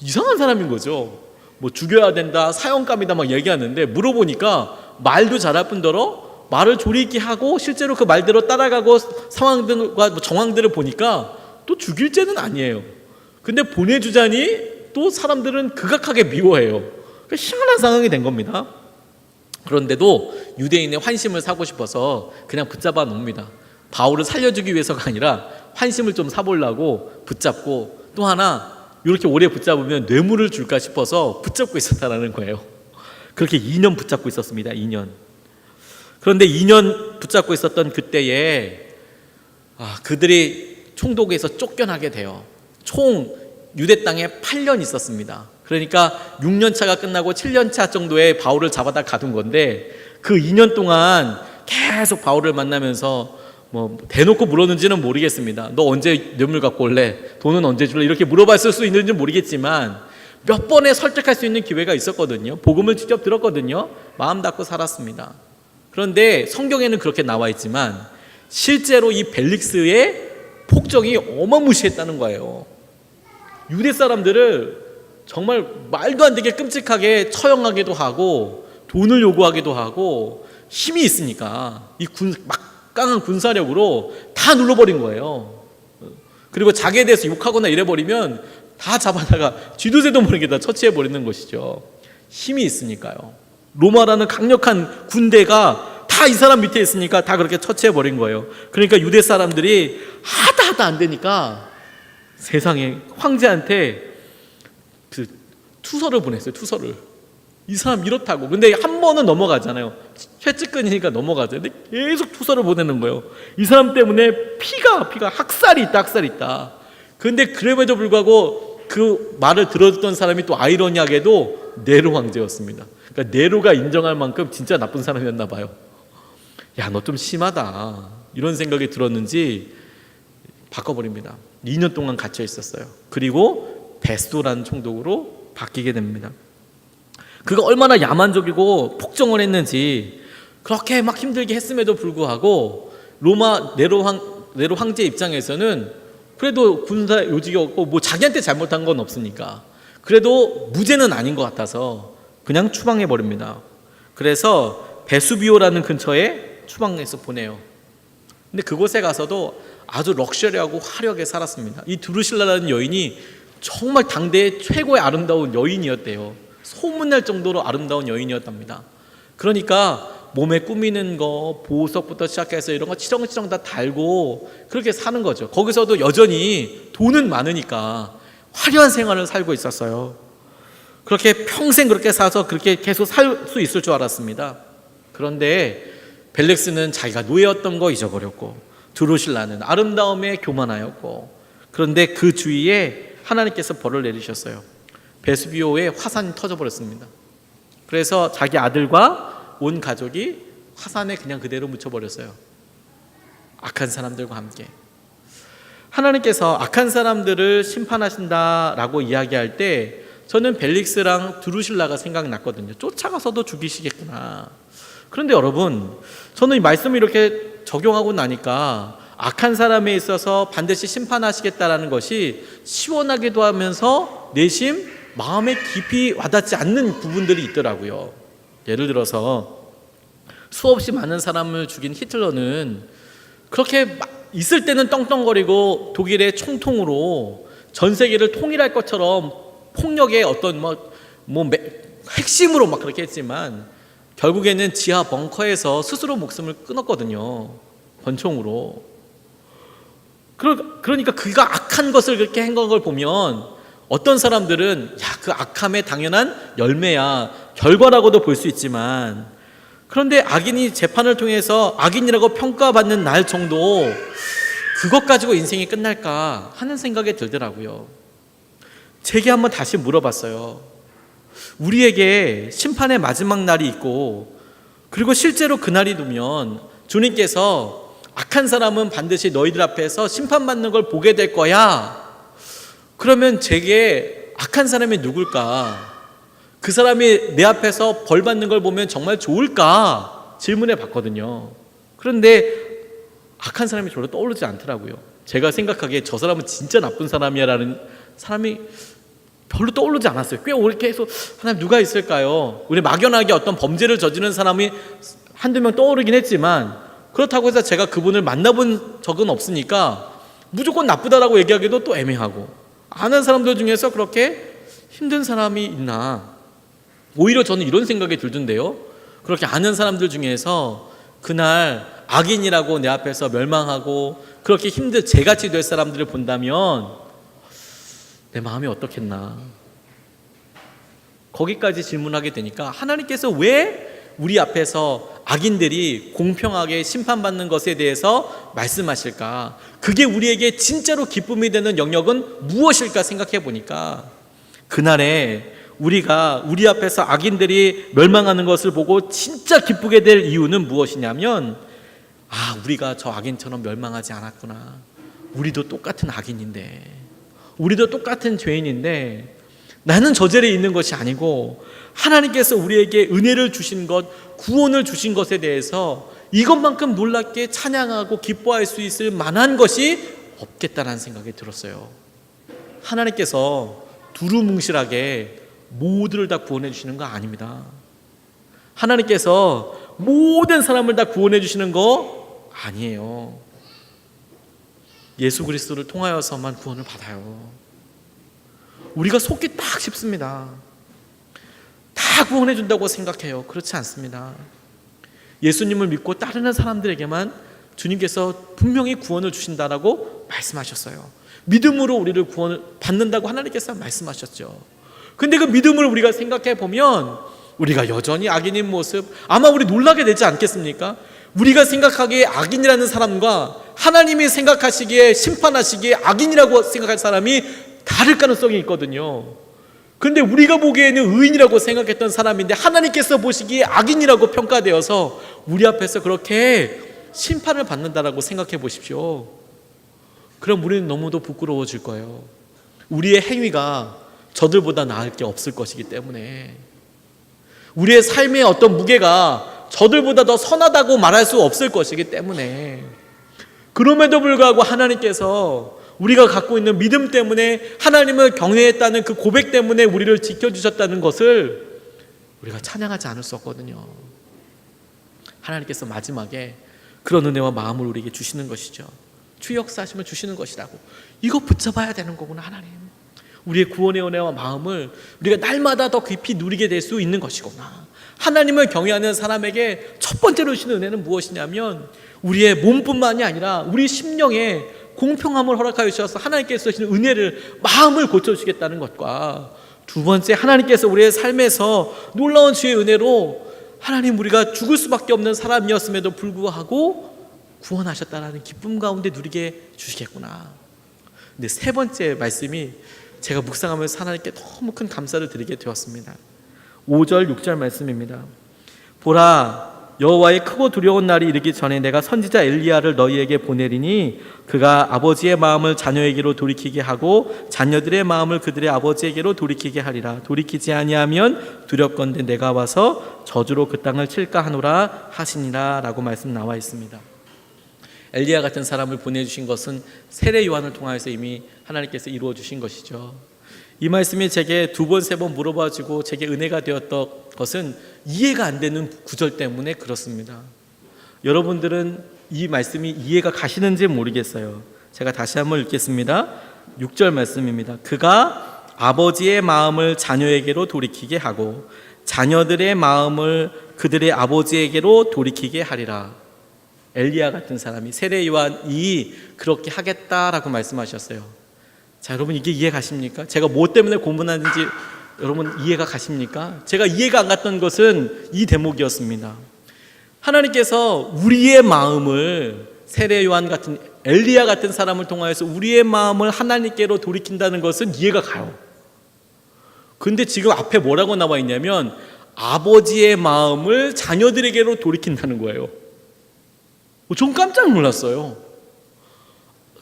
이상한 사람인 거죠. 뭐 죽여야 된다, 사형감이다 막 얘기하는데 물어보니까 말도 잘할 뿐더러 말을 조리 있게 하고 실제로 그 말대로 따라가고 상황들과 정황들을 보니까 또 죽일 죄는 아니에요. 근데 보내주자니 또 사람들은 극악하게 미워해요. 그러니까 희한한 상황이 된 겁니다. 그런데도 유대인의 환심을 사고 싶어서 그냥 붙잡아 놓습니다. 바울을 살려주기 위해서가 아니라 환심을 좀 사보려고 붙잡고, 또 하나 이렇게 오래 붙잡으면 뇌물을 줄까 싶어서 붙잡고 있었다는 거예요. 그렇게 2년 붙잡고 있었습니다. 2년. 그런데 2년 붙잡고 있었던 그때에 그들이 총독에서 쫓겨나게 돼요. 총 유대 땅에 8년 있었습니다. 그러니까 6년 차가 끝나고 7년 차 정도에 바울을 잡아다 가둔 건데, 그 2년 동안 계속 바울을 만나면서 뭐 대놓고 물었는지는 모르겠습니다. 너 언제 뇌물 갖고 올래? 돈은 언제 줄래? 이렇게 물어봤을 수 있는지 모르겠지만 몇 번에 설득할 수 있는 기회가 있었거든요. 복음을 직접 들었거든요. 마음 닫고 살았습니다. 그런데 성경에는 그렇게 나와 있지만 실제로 이 벨릭스의 폭정이 어마무시했다는 거예요. 유대 사람들을 정말 말도 안 되게 끔찍하게 처형하기도 하고 돈을 요구하기도 하고, 힘이 있으니까 이 막강한 군사력으로 다 눌러버린 거예요. 그리고 자기에 대해서 욕하거나 이래버리면 다 잡아다가 쥐도새도 모르게 다 처치해버리는 것이죠. 힘이 있으니까요. 로마라는 강력한 군대가 다 이 사람 밑에 있으니까 다 그렇게 처치해버린 거예요. 그러니까 유대 사람들이 하다 안 되니까 세상에 황제한테 그 투서를 보냈어요. 투서를. 이 사람 이렇다고. 근데 한 번은 넘어가잖아요. 최측근이니까 넘어가죠. 근데 계속 투서를 보내는 거예요. 이 사람 때문에 피가 학살이 있다. 근데 그럼에도 불구하고 그 말을 들었던 사람이 또 아이러니하게도 네로 황제였습니다. 그러니까 네로가 인정할 만큼 진짜 나쁜 사람이었나 봐요. 야, 너 좀 심하다, 이런 생각이 들었는지 바꿔버립니다. 2년 동안 갇혀 있었어요. 그리고 베스도라는 총독으로 바뀌게 됩니다. 그가 얼마나 야만적이고 폭정을 했는지 그렇게 막 힘들게 했음에도 불구하고 로마 네로 황제 입장에서는 그래도 군사 요직이었고 뭐 자기한테 잘못한 건 없으니까 그래도 무죄는 아닌 것 같아서 그냥 추방해 버립니다. 그래서 베수비오라는 근처에 추방해서 보내요. 근데 그곳에 가서도 아주 럭셔리하고 화려하게 살았습니다. 이 드루실라라는 여인이 정말 당대의 최고의 아름다운 여인이었대요. 소문날 정도로 아름다운 여인이었답니다. 그러니까 몸에 꾸미는 거, 보석부터 시작해서 이런 거 치렁치렁 다 달고 그렇게 사는 거죠. 거기서도 여전히 돈은 많으니까 화려한 생활을 살고 있었어요. 그렇게 평생 그렇게 사서 그렇게 계속 살 수 있을 줄 알았습니다. 그런데 벨릭스는 자기가 노예였던 거 잊어버렸고, 드루실라는 아름다움에 교만하였고, 그런데 그 주위에 하나님께서 벌을 내리셨어요. 베수비오의 화산이 터져버렸습니다. 그래서 자기 아들과 온 가족이 화산에 그냥 그대로 묻혀버렸어요. 악한 사람들과 함께. 하나님께서 악한 사람들을 심판하신다라고 이야기할 때 저는 벨릭스랑 드루실라가 생각났거든요. 쫓아가서도 죽이시겠구나. 그런데 여러분, 저는 이 말씀을 이렇게 적용하고 나니까 악한 사람에 있어서 반드시 심판하시겠다라는 것이 시원하기도 하면서 내심 마음에 깊이 와닿지 않는 부분들이 있더라고요. 예를 들어서 수없이 많은 사람을 죽인 히틀러는 그렇게 있을 때는 떵떵거리고 독일의 총통으로 전 세계를 통일할 것처럼 폭력의 어떤 핵심으로 막 그렇게 했지만 결국에는 지하 벙커에서 스스로 목숨을 끊었거든요. 권총으로. 그러니까 그가 악한 것을 그렇게 한 걸 보면 어떤 사람들은 그 악함의 당연한 열매야, 결과라고도 볼 수 있지만, 그런데 악인이 재판을 통해서 악인이라고 평가받는 날 정도 그것 가지고 인생이 끝날까 하는 생각이 들더라고요. 제게 한번 다시 물어봤어요. 우리에게 심판의 마지막 날이 있고, 그리고 실제로 그날이 되면 주님께서 악한 사람은 반드시 너희들 앞에서 심판받는 걸 보게 될 거야. 그러면 제게 악한 사람이 누굴까? 그 사람이 내 앞에서 벌 받는 걸 보면 정말 좋을까? 질문해 봤거든요. 그런데 악한 사람이 별로 떠오르지 않더라고요. 제가 생각하기에 저 사람은 진짜 나쁜 사람이야 라는 사람이 별로 떠오르지 않았어요. 꽤 오래 계속 하나님 누가 있을까요? 우리 막연하게 어떤 범죄를 저지른 사람이 한두 명 떠오르긴 했지만, 그렇다고 해서 제가 그분을 만나본 적은 없으니까 무조건 나쁘다라고 얘기하기도 또 애매하고, 아는 사람들 중에서 그렇게 힘든 사람이 있나? 오히려 저는 이런 생각이 들던데요. 그렇게 아는 사람들 중에서 그날 악인이라고 내 앞에서 멸망하고 그렇게 힘든 죄같이 될 사람들을 본다면 내 마음이 어떻겠나? 거기까지 질문하게 되니까 하나님께서 왜 우리 앞에서 악인들이 공평하게 심판받는 것에 대해서 말씀하실까? 그게 우리에게 진짜로 기쁨이 되는 영역은 무엇일까 생각해 보니까, 그날에 우리가 우리 앞에서 악인들이 멸망하는 것을 보고 진짜 기쁘게 될 이유는 무엇이냐면, 우리가 저 악인처럼 멸망하지 않았구나. 우리도 똑같은 악인인데, 우리도 똑같은 죄인인데 나는 저 죄에 있는 것이 아니고 하나님께서 우리에게 은혜를 주신 것, 구원을 주신 것에 대해서 이것만큼 놀랍게 찬양하고 기뻐할 수 있을 만한 것이 없겠다는 생각이 들었어요. 하나님께서 두루뭉실하게 모두를 다 구원해 주시는 거 아닙니다. 하나님께서 모든 사람을 다 구원해 주시는 거 아니에요. 예수 그리스도를 통하여서만 구원을 받아요. 우리가 속기 딱 쉽습니다. 다 구원해 준다고 생각해요. 그렇지 않습니다. 예수님을 믿고 따르는 사람들에게만 주님께서 분명히 구원을 주신다라고 말씀하셨어요. 믿음으로 우리를 구원을 받는다고 하나님께서 말씀하셨죠. 근데 그 믿음을 우리가 생각해 보면 우리가 여전히 악인인 모습, 아마 우리 놀라게 되지 않겠습니까? 우리가 생각하기에 악인이라는 사람과 하나님이 생각하시기에, 심판하시기에 악인이라고 생각할 사람이 다를 가능성이 있거든요. 그런데 우리가 보기에는 의인이라고 생각했던 사람인데 하나님께서 보시기에 악인이라고 평가되어서 우리 앞에서 그렇게 심판을 받는다라고 생각해 보십시오. 그럼 우리는 너무도 부끄러워질 거예요. 우리의 행위가 저들보다 나을 게 없을 것이기 때문에, 우리의 삶의 어떤 무게가 저들보다 더 선하다고 말할 수 없을 것이기 때문에, 그럼에도 불구하고 하나님께서 우리가 갖고 있는 믿음 때문에, 하나님을 경외했다는 그 고백 때문에 우리를 지켜주셨다는 것을 우리가 찬양하지 않을 수 없거든요. 하나님께서 마지막에 그런 은혜와 마음을 우리에게 주시는 것이죠. 주 역사하시면 주시는 것이라고. 이거 붙잡아야 되는 거구나. 하나님, 우리의 구원의 은혜와 마음을 우리가 날마다 더 깊이 누리게 될 수 있는 것이구나. 하나님을 경외하는 사람에게 첫 번째로 주시는 은혜는 무엇이냐면, 우리의 몸뿐만이 아니라 우리 심령에 공평함을 허락하여 주셔서 하나님께서 주시는 은혜를, 마음을 고쳐주시겠다는 것과, 두 번째, 하나님께서 우리의 삶에서 놀라운 주의 은혜로 하나님, 우리가 죽을 수밖에 없는 사람이었음에도 불구하고 구원하셨다는 기쁨 가운데 누리게 주시겠구나. 근데 세 번째 말씀이 제가 묵상하면서 하나님께 너무 큰 감사를 드리게 되었습니다. 5절 6절 말씀입니다. 보라, 여호와의 크고 두려운 날이 이르기 전에 내가 선지자 엘리야를 너희에게 보내리니 그가 아버지의 마음을 자녀에게로 돌이키게 하고 자녀들의 마음을 그들의 아버지에게로 돌이키게 하리라. 돌이키지 아니하면 두렵건대 내가 와서 저주로 그 땅을 칠까 하노라 하시니라 라고 말씀 나와 있습니다. 엘리야 같은 사람을 보내주신 것은 세례 요한을 통하여서 이미 하나님께서 이루어 주신 것이죠. 이 말씀이 제게 두 번, 세 번 물어봐지고 제게 은혜가 되었던 것은 이해가 안 되는 구절 때문에 그렇습니다. 여러분들은 이 말씀이 이해가 가시는지 모르겠어요. 제가 다시 한번 읽겠습니다. 6절 말씀입니다. 그가 아버지의 마음을 자녀에게로 돌이키게 하고 자녀들의 마음을 그들의 아버지에게로 돌이키게 하리라. 엘리야 같은 사람이, 세례 요한이 그렇게 하겠다라고 말씀하셨어요. 자, 여러분, 이게 이해 가십니까? 제가 뭐 때문에 고문하는지 여러분 이해가 가십니까? 제가 이해가 안 갔던 것은 이 대목이었습니다. 하나님께서 우리의 마음을, 세례 요한 같은, 엘리야 같은 사람을 통하여서 우리의 마음을 하나님께로 돌이킨다는 것은 이해가 가요. 근데 지금 앞에 뭐라고 나와 있냐면 아버지의 마음을 자녀들에게로 돌이킨다는 거예요. 전 깜짝 놀랐어요.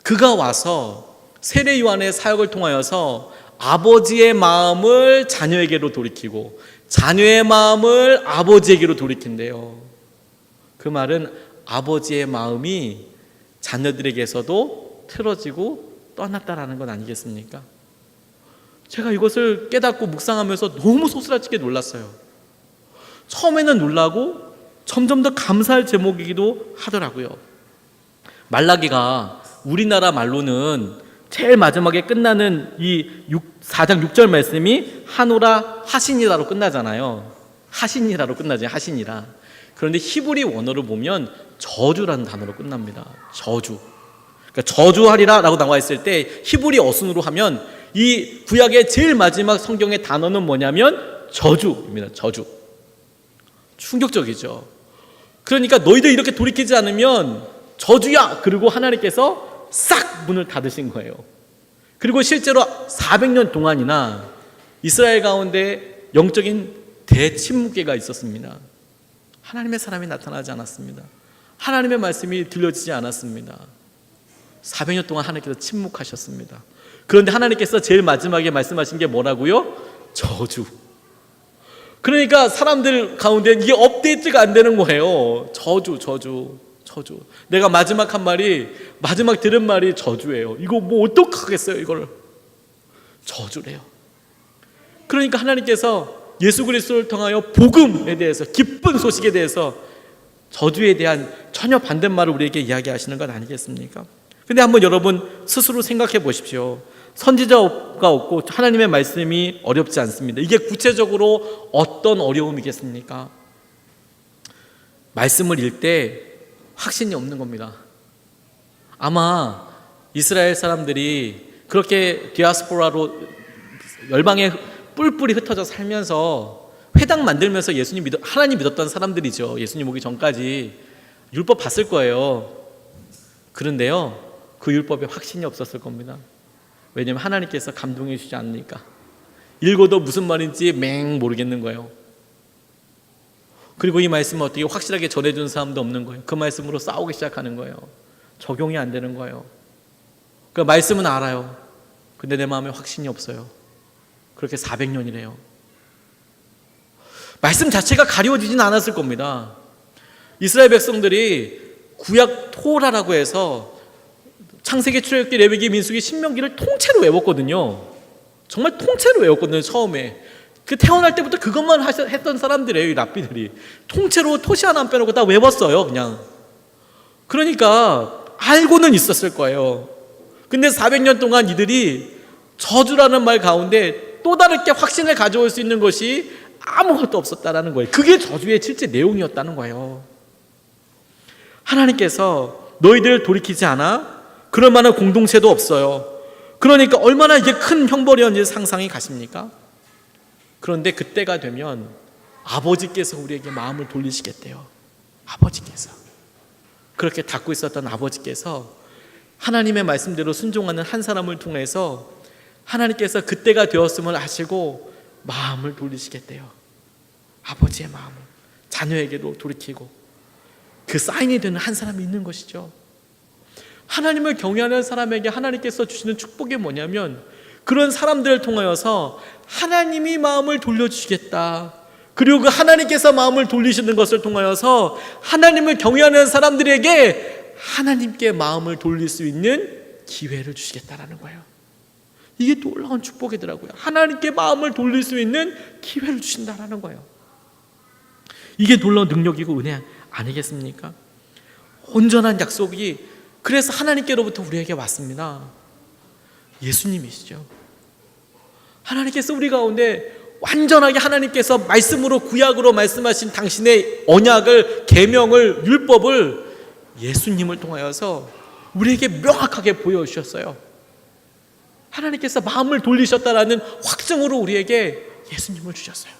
그가 와서 세례 요한의 사역을 통하여서 아버지의 마음을 자녀에게로 돌이키고 자녀의 마음을 아버지에게로 돌이킨대요. 그 말은 아버지의 마음이 자녀들에게서도 틀어지고 떠났다라는 건 아니겠습니까? 제가 이것을 깨닫고 묵상하면서 너무 소스라치게 놀랐어요. 처음에는 놀라고 점점 더 감사할 제목이기도 하더라고요. 말라기가 우리나라 말로는 제일 마지막에 끝나는 이 4장 6절 말씀이 하노라 하시니라로 끝나잖아요. 하시니라로 끝나죠. 하시니라. 그런데 히브리 원어를 보면 저주라는 단어로 끝납니다. 저주. 그러니까 저주하리라 라고 나와 있을 때 히브리 어순으로 하면 이 구약의 제일 마지막 성경의 단어는 뭐냐면 저주입니다. 저주. 충격적이죠. 그러니까 너희들 이렇게 돌이키지 않으면 저주야! 그리고 하나님께서 싹 문을 닫으신 거예요. 그리고 실제로 400년 동안이나 이스라엘 가운데 영적인 대침묵기가 있었습니다. 하나님의 사람이 나타나지 않았습니다. 하나님의 말씀이 들려지지 않았습니다. 400년 동안 하나님께서 침묵하셨습니다. 그런데 하나님께서 제일 마지막에 말씀하신 게 뭐라고요? 저주. 그러니까 사람들 가운데 이게 업데이트가 안 되는 거예요. 저주. 내가 마지막 한 말이, 마지막 들은 말이 저주예요. 이거 뭐 어떡하겠어요, 이걸. 저주래요. 그러니까 하나님께서 예수 그리스도를 통하여 복음에 대해서, 기쁜 소식에 대해서 저주에 대한 전혀 반대말을 우리에게 이야기하시는 것 아니겠습니까? 근데 한번 여러분 스스로 생각해 보십시오. 선지자가 없고 하나님의 말씀이 어렵지 않습니다. 이게 구체적으로 어떤 어려움이겠습니까? 말씀을 읽을 때 확신이 없는 겁니다. 아마 이스라엘 사람들이 그렇게 디아스포라로 열방에 뿔뿔이 흩어져 살면서 회당 만들면서 하나님 믿었던 사람들이죠. 예수님 오기 전까지 율법 봤을 거예요. 그런데요, 그 율법에 확신이 없었을 겁니다. 왜냐하면 하나님께서 감동해 주지 않으니까. 읽어도 무슨 말인지 맹 모르겠는 거예요. 그리고 이 말씀을 어떻게 확실하게 전해주는 사람도 없는 거예요. 그 말씀으로 싸우기 시작하는 거예요. 적용이 안 되는 거예요. 그러니까 말씀은 알아요. 근데 내 마음에 확신이 없어요. 그렇게 400년이래요. 말씀 자체가 가려지진 않았을 겁니다. 이스라엘 백성들이 구약 토라라고 해서 창세기, 출애굽기, 레위기, 민수기, 신명기를 통째로 외웠거든요. 정말 통째로 외웠거든요. 처음에 그 태어날 때부터 그것만 했던 사람들이에요. 이 랍비들이 통째로 토시 하나 안 빼놓고 다 외웠어요. 그냥. 그러니까 알고는 있었을 거예요. 근데 400년 동안 이들이 저주라는 말 가운데 또 다르게 확신을 가져올 수 있는 것이 아무것도 없었다라는 거예요. 그게 저주의 실제 내용이었다는 거예요. 하나님께서 너희들 돌이키지 않아? 그럴 만한 공동체도 없어요. 그러니까 얼마나 이게 큰 형벌이었는지 상상이 가십니까? 그런데 그때가 되면 아버지께서 우리에게 마음을 돌리시겠대요. 아버지께서. 그렇게 닫고 있었던 아버지께서 하나님의 말씀대로 순종하는 한 사람을 통해서 하나님께서 그때가 되었음을 아시고 마음을 돌리시겠대요. 아버지의 마음을 자녀에게로 돌이키고 그 사인이 되는 한 사람이 있는 것이죠. 하나님을 경외하는 사람에게 하나님께서 주시는 축복이 뭐냐면 그런 사람들을 통하여서 하나님이 마음을 돌려주시겠다. 그리고 그 하나님께서 마음을 돌리시는 것을 통하여서 하나님을 경외하는 사람들에게 하나님께 마음을 돌릴 수 있는 기회를 주시겠다라는 거예요. 이게 놀라운 축복이더라고요. 하나님께 마음을 돌릴 수 있는 기회를 주신다라는 거예요. 이게 놀라운 능력이고 은혜 아니겠습니까? 온전한 약속이 그래서 하나님께로부터 우리에게 왔습니다. 예수님이시죠. 하나님께서 우리 가운데 완전하게 하나님께서 말씀으로 구약으로 말씀하신 당신의 언약을, 계명을, 율법을 예수님을 통하여서 우리에게 명확하게 보여주셨어요. 하나님께서 마음을 돌리셨다라는 확증으로 우리에게 예수님을 주셨어요.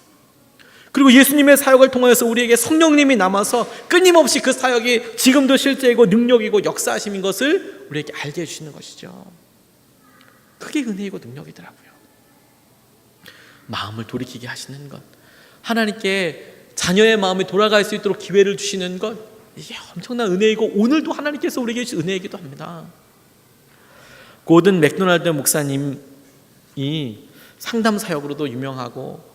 그리고 예수님의 사역을 통하여서 우리에게 성령님이 남아서 끊임없이 그 사역이 지금도 실제이고 능력이고 역사하심인 것을 우리에게 알게 해주시는 것이죠. 그게 은혜이고 능력이더라고요. 마음을 돌이키게 하시는 것, 하나님께 자녀의 마음이 돌아갈 수 있도록 기회를 주시는 것, 이게 엄청난 은혜이고 오늘도 하나님께서 우리에게 주신 은혜이기도 합니다. 고든 맥도날드 목사님이 상담 사역으로도 유명하고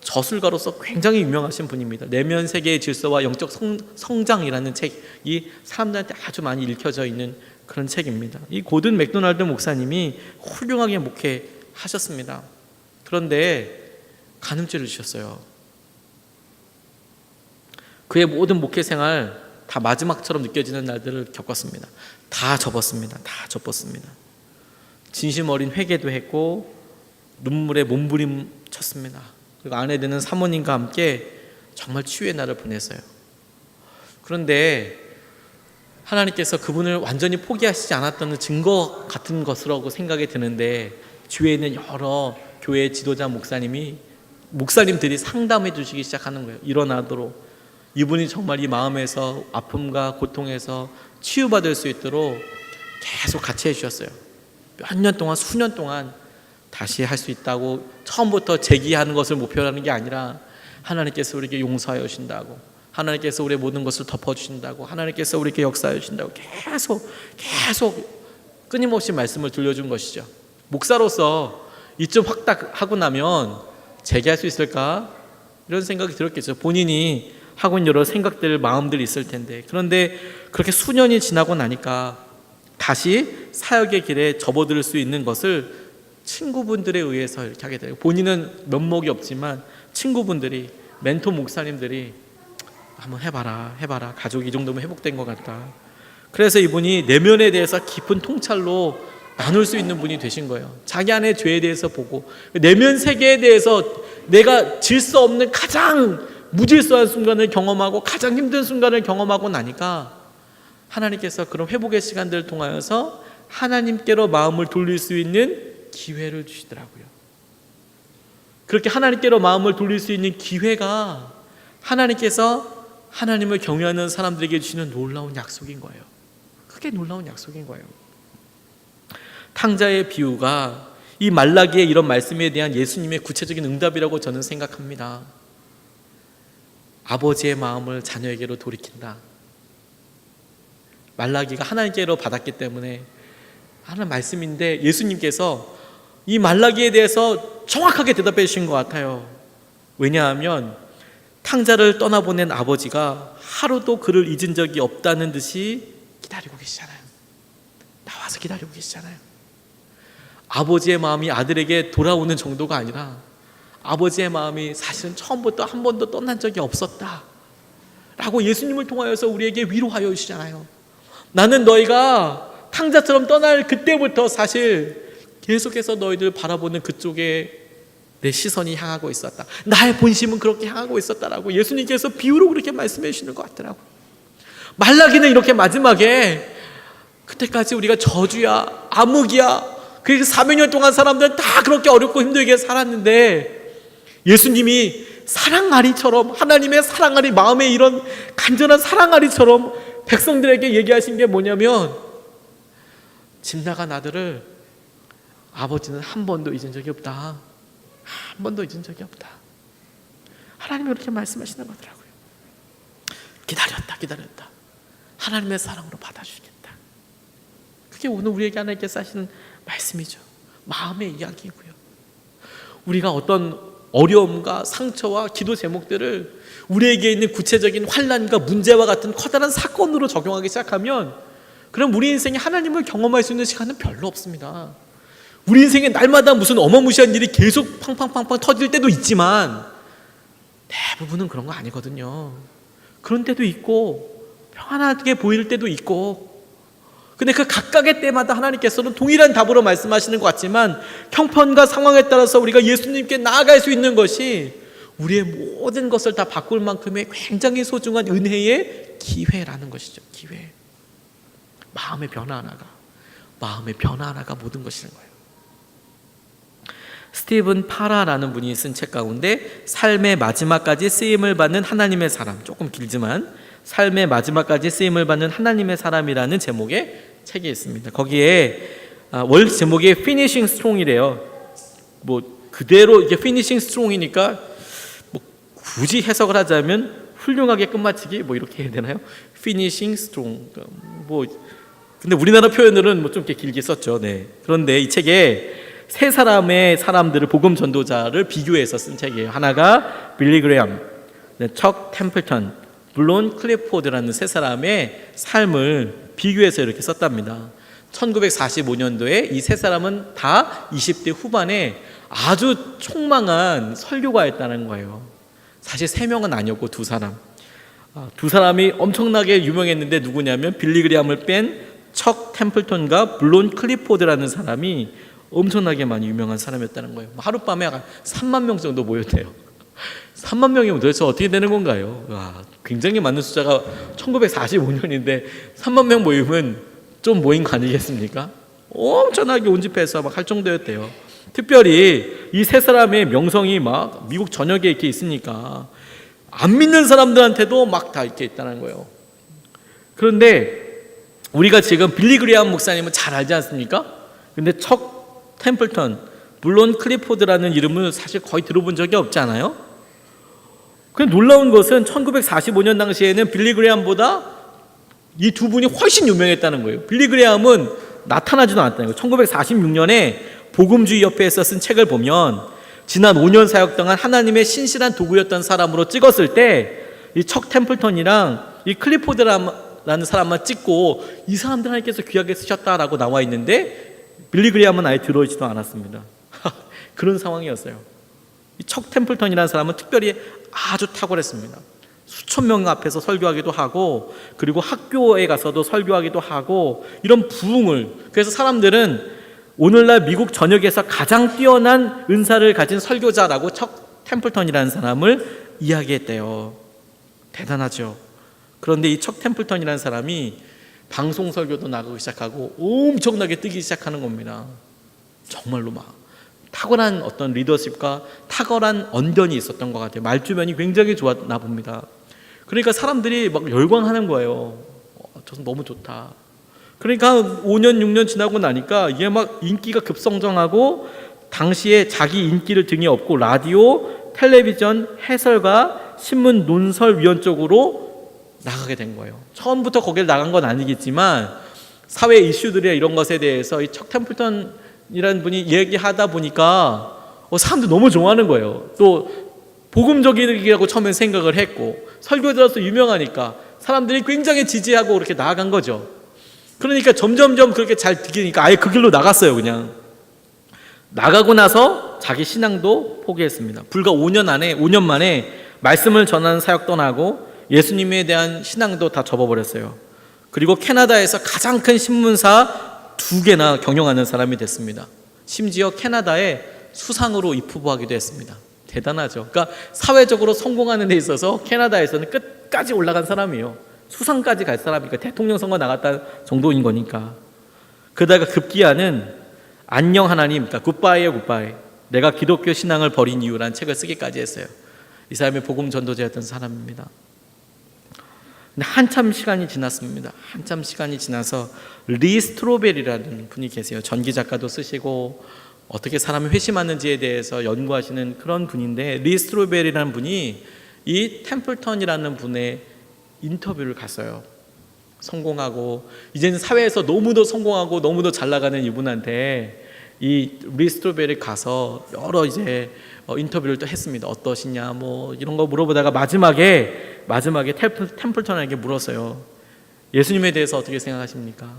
저술가로서 굉장히 유명하신 분입니다. 내면 세계의 질서와 영적 성장이라는 책이 사람들한테 아주 많이 읽혀져 있는 그런 책입니다. 이 고든 맥도날드 목사님이 훌륭하게 목회하셨습니다. 그런데 간음죄를 지셨어요. 그의 모든 목회 생활 다 마지막처럼 느껴지는 날들을 겪었습니다. 다 접었습니다. 진심 어린 회개도 했고 눈물에 몸부림쳤습니다. 그리고 아내 되는 사모님과 함께 정말 치유의 날을 보냈어요. 그런데 하나님께서 그분을 완전히 포기하시지 않았다는 증거 같은 것이라고 생각이 드는데, 주위에 있는 여러 교회 지도자 목사님들이 상담해 주시기 시작하는 거예요. 일어나도록, 이분이 정말 이 마음에서 아픔과 고통에서 치유받을 수 있도록 계속 같이 해주셨어요. 몇 년 동안, 수년 동안 다시 할 수 있다고, 처음부터 재기하는 것을 목표로 하는 게 아니라 하나님께서 우리에게 용서하여 주신다고, 하나님께서 우리의 모든 것을 덮어주신다고, 하나님께서 우리에게 역사하여 주신다고 계속 끊임없이 말씀을 들려준 것이죠. 목사로서 이쯤 확답하고 나면 재기할 수 있을까? 이런 생각이 들었겠죠. 본인이 하고 있는 여러 생각들, 마음들이 있을 텐데. 그런데 그렇게 수년이 지나고 나니까 다시 사역의 길에 접어들 수 있는 것을 친구분들에 의해서 이렇게 하게 돼요. 본인은 면목이 없지만 친구분들이, 멘토 목사님들이 한번 해봐라. 가족이 이 정도면 회복된 것 같다. 그래서 이분이 내면에 대해서 깊은 통찰로 나눌 수 있는 분이 되신 거예요. 자기 안의 죄에 대해서 보고, 내면 세계에 대해서 내가 질 수 없는 가장 무질서한 순간을 경험하고 가장 힘든 순간을 경험하고 나니까 하나님께서 그런 회복의 시간들을 통하여서 하나님께로 마음을 돌릴 수 있는 기회를 주시더라고요. 그렇게 하나님께로 마음을 돌릴 수 있는 기회가 하나님께서 하나님을 경외하는 사람들에게 주시는 놀라운 약속인 거예요. 그게 놀라운 약속인 거예요. 탕자의 비유가 이 말라기의 이런 말씀에 대한 예수님의 구체적인 응답이라고 저는 생각합니다. 아버지의 마음을 자녀에게로 돌이킨다. 말라기가 하나님께로 받았기 때문에 하는 말씀인데, 예수님께서 이 말라기에 대해서 정확하게 대답해 주신 것 같아요. 왜냐하면 탕자를 떠나보낸 아버지가 하루도 그를 잊은 적이 없다는 듯이 기다리고 계시잖아요. 나와서 기다리고 계시잖아요. 아버지의 마음이 아들에게 돌아오는 정도가 아니라 아버지의 마음이 사실은 처음부터 한 번도 떠난 적이 없었다 라고 예수님을 통하여서 우리에게 위로하여 주시잖아요. 나는 너희가 탕자처럼 떠날 그때부터 사실 계속해서 너희들 바라보는 그쪽에 내 시선이 향하고 있었다. 나의 본심은 그렇게 향하고 있었다라고 예수님께서 비유로 그렇게 말씀해 주시는 것 같더라고요. 말라기는 이렇게 마지막에 그때까지 우리가 저주야, 암흑이야, 그래서 400년 동안 사람들은 다 그렇게 어렵고 힘들게 살았는데 예수님이 사랑아리처럼, 하나님의 사랑아리, 마음에 이런 간절한 사랑아리처럼 백성들에게 얘기하신 게 뭐냐면, 집 나간 아들을 아버지는 한 번도 잊은 적이 없다. 한 번도 잊은 적이 없다. 하나님이 그렇게 말씀하시는 거더라고요. 기다렸다. 하나님의 사랑으로 받아주시겠다. 그게 오늘 우리에게 하나님께서 하시는 말씀이죠. 마음의 이야기고요. 우리가 어떤 어려움과 상처와 기도 제목들을 우리에게 있는 구체적인 환난과 문제와 같은 커다란 사건으로 적용하기 시작하면, 그럼 우리 인생에 하나님을 경험할 수 있는 시간은 별로 없습니다. 우리 인생에 날마다 무슨 어마무시한 일이 계속 팡팡팡팡 터질 때도 있지만 대부분은 그런 거 아니거든요. 그런 때도 있고 평안하게 보일 때도 있고, 근데 그 각각의 때마다 하나님께서는 동일한 답으로 말씀하시는 것 같지만 형편과 상황에 따라서 우리가 예수님께 나아갈 수 있는 것이 우리의 모든 것을 다 바꿀 만큼의 굉장히 소중한 은혜의 기회라는 것이죠. 기회. 마음의 변화 하나가 모든 것이라는 거예요. 스티븐 파라라는 분이 쓴 책 가운데 삶의 마지막까지 쓰임을 받는 하나님의 사람, 조금 길지만 삶의 마지막까지 쓰임을 받는 하나님의 사람이라는 제목의 책이 있습니다. 거기에 월 제목이 Finishing Strong이래요. 그대로 이게 Finishing Strong이니까 굳이 해석을 하자면 훌륭하게 끝마치기 뭐 이렇게 해야 되나요? Finishing strong. 뭐 근데 우리나라 표현으로는 뭐 좀 이렇게 길게 썼죠. 네. 그런데 이 책에 세 사람의 사람들을 복음 전도자를 비교해서 쓴 책이에요. 하나가 빌리 그레엄, 척 템플턴, 물론 클리포드라는 세 사람의 삶을 비교해서 이렇게 썼답니다. 1945년도에 이 세 사람은 다 20대 후반에 아주 촉망한 설교가였다는 거예요. 사실 세 명은 아니었고 두 사람. 두 사람이 엄청나게 유명했는데 누구냐면 빌리 그레엄을 뺀 척 템플턴과 블론 클리포드라는 사람이 엄청나게 많이 유명한 사람이었다는 거예요. 하룻밤에 3만 명 정도 모였대요. 3만 명이면 도대체 어떻게 되는 건가요? 와, 굉장히 많은 숫자가 1945년인데 3만 명 모이면 좀 모인 거 아니겠습니까? 엄청나게 온집해서 막 할 정도였대요. 특별히 이 세 사람의 명성이 막 미국 전역에 이렇게 있으니까 안 믿는 사람들한테도 막 다 이렇게 있다는 거예요. 그런데 우리가 지금 빌리 그레엄 목사님은 잘 알지 않습니까? 근데 척 템플턴, 물론 클리포드라는 이름은 사실 거의 들어본 적이 없잖아요. 근데 놀라운 것은 1945년 당시에는 빌리 그레엄보다 이 두 분이 훨씬 유명했다는 거예요. 빌리 그레엄은 나타나지도 않았다는 거예요. 1946년에 복음주의협회에서 쓴 책을 보면 지난 5년 사역 동안 하나님의 신실한 도구였던 사람으로 찍었을 때 이 척 템플턴이랑 이 클리포드라는 사람만 찍고 이 사람들 하나님께서 귀하게 쓰셨다라고 나와 있는데 빌리 그레엄은 아예 들어오지도 않았습니다. 그런 상황이었어요. 이 척 템플턴이라는 사람은 특별히 아주 탁월했습니다. 수천 명 앞에서 설교하기도 하고 그리고 학교에 가서도 설교하기도 하고 이런 부흥을, 그래서 사람들은 오늘날 미국 전역에서 가장 뛰어난 은사를 가진 설교자라고 척 템플턴이라는 사람을 이야기했대요. 대단하죠. 그런데 이 척 템플턴이라는 사람이 방송 설교도 나가기 시작하고 엄청나게 뜨기 시작하는 겁니다. 정말로 막 탁월한 어떤 리더십과 탁월한 언변이 있었던 것 같아요. 말주변이 굉장히 좋았나 봅니다. 그러니까 사람들이 막 열광하는 거예요. 저 너무 좋다. 그러니까 5년 6년 지나고 나니까 이게 막 인기가 급성장하고 당시에 자기 인기를 등에 업고 라디오, 텔레비전, 해설가, 신문 논설위원 쪽으로 나가게 된 거예요. 처음부터 거기를 나간 건 아니겠지만 사회 이슈들의 이런 것에 대해서 이 척 템플턴이라는 분이 얘기하다 보니까 사람들 너무 좋아하는 거예요. 또 복음적이라고 처음엔 생각을 했고 설교자로서 유명하니까 사람들이 굉장히 지지하고 그렇게 나아간 거죠. 그러니까 점점점 그렇게 잘 들리니까 아예 그 길로 나갔어요. 그냥 나가고 나서 자기 신앙도 포기했습니다. 불과 5년 만에 말씀을 전하는 사역 떠나고 예수님에 대한 신앙도 다 접어버렸어요. 그리고 캐나다에서 가장 큰 신문사 2개나 경영하는 사람이 됐습니다. 심지어 캐나다의 수상으로 입후보하기도 했습니다. 대단하죠. 그러니까 사회적으로 성공하는 데 있어서 캐나다에서는 끝까지 올라간 사람이에요. 수상까지 갈 사람이니까 대통령 선거 나갔다 정도인 거니까. 그러다가 급기야는 안녕 하나님, 그러니까 굿바이예요, 굿바이. 내가 기독교 신앙을 버린 이유라는 책을 쓰기까지 했어요. 이 사람이 복음 전도자였던 사람입니다. 근데 한참 시간이 지났습니다. 한참 시간이 지나서 리 스트로벨이라는 분이 계세요. 전기 작가도 쓰시고 어떻게 사람이 회심하는지에 대해서 연구하시는 그런 분인데, 리 스트로벨이라는 분이 이 템플턴이라는 분의 인터뷰를 갔어요. 성공하고 이제는 사회에서 너무도 성공하고 너무도 잘 나가는 이분한테 이 리 스트로벨이 가서 여러 이제 인터뷰를 또 했습니다. 어떠시냐 뭐 이런 거 물어보다가 마지막에 템플턴에게 물었어요. 예수님에 대해서 어떻게 생각하십니까?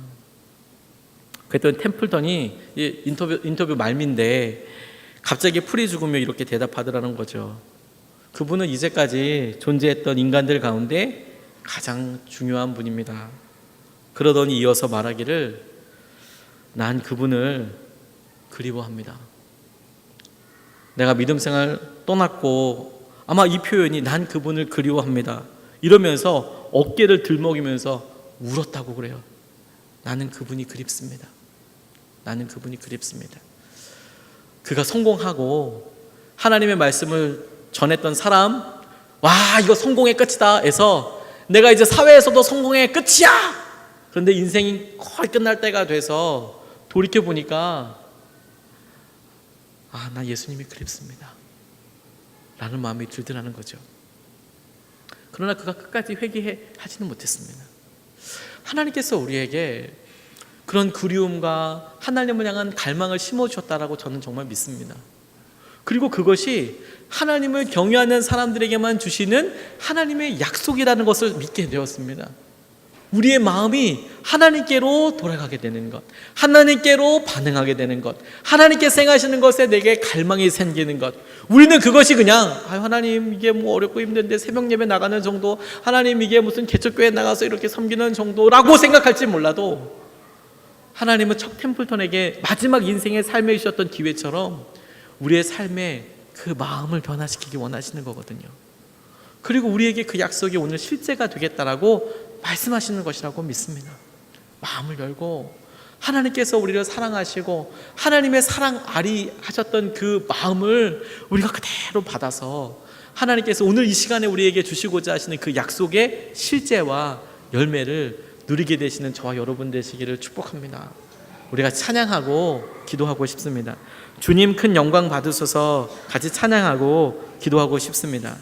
그랬더니 템플턴이 인터뷰 말미인데 갑자기 풀이 죽으며 이렇게 대답하더라는 거죠. 그분은 이제까지 존재했던 인간들 가운데 가장 중요한 분입니다. 그러더니 이어서 말하기를, 난 그분을 그리워합니다. 내가 믿음 생활 떠났고 아마 이 표현이 난 그분을 그리워합니다 이러면서 어깨를 들먹이면서 울었다고 그래요. 나는 그분이 그립습니다. 나는 그분이 그립습니다. 그가 성공하고 하나님의 말씀을 전했던 사람, 와 이거 성공의 끝이다 해서 내가 이제 사회에서도 성공의 끝이야. 그런데 인생이 거의 끝날 때가 돼서 돌이켜보니까 나 예수님이 그립습니다 라는 마음이 들더라는 거죠. 그러나 그가 끝까지 회개하지는 못했습니다. 하나님께서 우리에게 그런 그리움과 하나님을 향한 갈망을 심어주셨다라고 저는 정말 믿습니다. 그리고 그것이 하나님을 경외하는 사람들에게만 주시는 하나님의 약속이라는 것을 믿게 되었습니다. 우리의 마음이 하나님께로 돌아가게 되는 것, 하나님께로 반응하게 되는 것, 하나님께서 행하시는 것에 내게 갈망이 생기는 것. 우리는 그것이 그냥 하나님 이게 뭐 어렵고 힘든데 새벽 예배 나가는 정도, 하나님 이게 무슨 개척교회 나가서 이렇게 섬기는 정도라고 생각할지 몰라도 하나님은 첫 템플턴에게 마지막 인생의 삶에 주셨던 기회처럼 우리의 삶에 그 마음을 변화시키기 원하시는 거거든요. 그리고 우리에게 그 약속이 오늘 실제가 되겠다라고 말씀하시는 것이라고 믿습니다. 마음을 열고 하나님께서 우리를 사랑하시고 하나님의 사랑 아리 하셨던 그 마음을 우리가 그대로 받아서 하나님께서 오늘 이 시간에 우리에게 주시고자 하시는 그 약속의 실제와 열매를 누리게 되시는 저와 여러분 되시기를 축복합니다. 우리가 찬양하고 기도하고 싶습니다. 주님 큰 영광 받으셔서 같이 찬양하고 기도하고 싶습니다.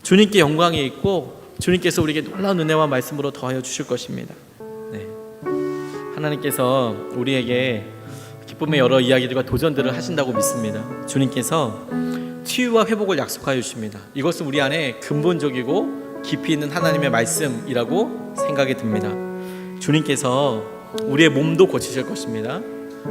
주님께 영광이 있고 주님께서 우리에게 놀라운 은혜와 말씀으로 더하여 주실 것입니다. 네. 하나님께서 우리에게 기쁨의 여러 이야기들과 도전들을 하신다고 믿습니다. 주님께서 치유와 회복을 약속하여 주십니다. 이것은 우리 안에 근본적이고 깊이 있는 하나님의 말씀이라고 생각이 듭니다. 주님께서 우리의 몸도 고치실 것입니다.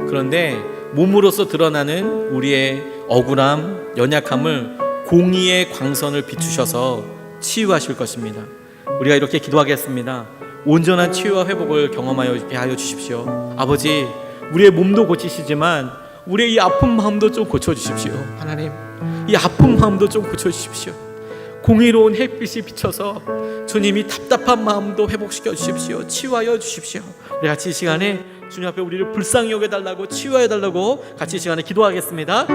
그런데 몸으로서 드러나는 우리의 억울함, 연약함을 공의의 광선을 비추셔서 치유하실 것입니다. 우리가 이렇게 기도하겠습니다. 온전한 치유와 회복을 경험하게 하여 주십시오. 아버지, 우리의 몸도 고치시지만 우리의 이 아픈 마음도 좀 고쳐주십시오. 하나님, 이 아픈 마음도 좀 고쳐주십시오. 공의로운 햇빛이 비쳐서 주님이 답답한 마음도 회복시켜 주십시오. 치유하여 주십시오. 우리 같이 이 시간에 주님 앞에 우리를 불쌍히 여겨달라고, 치유해 달라고 같이 이 시간에 기도하겠습니다.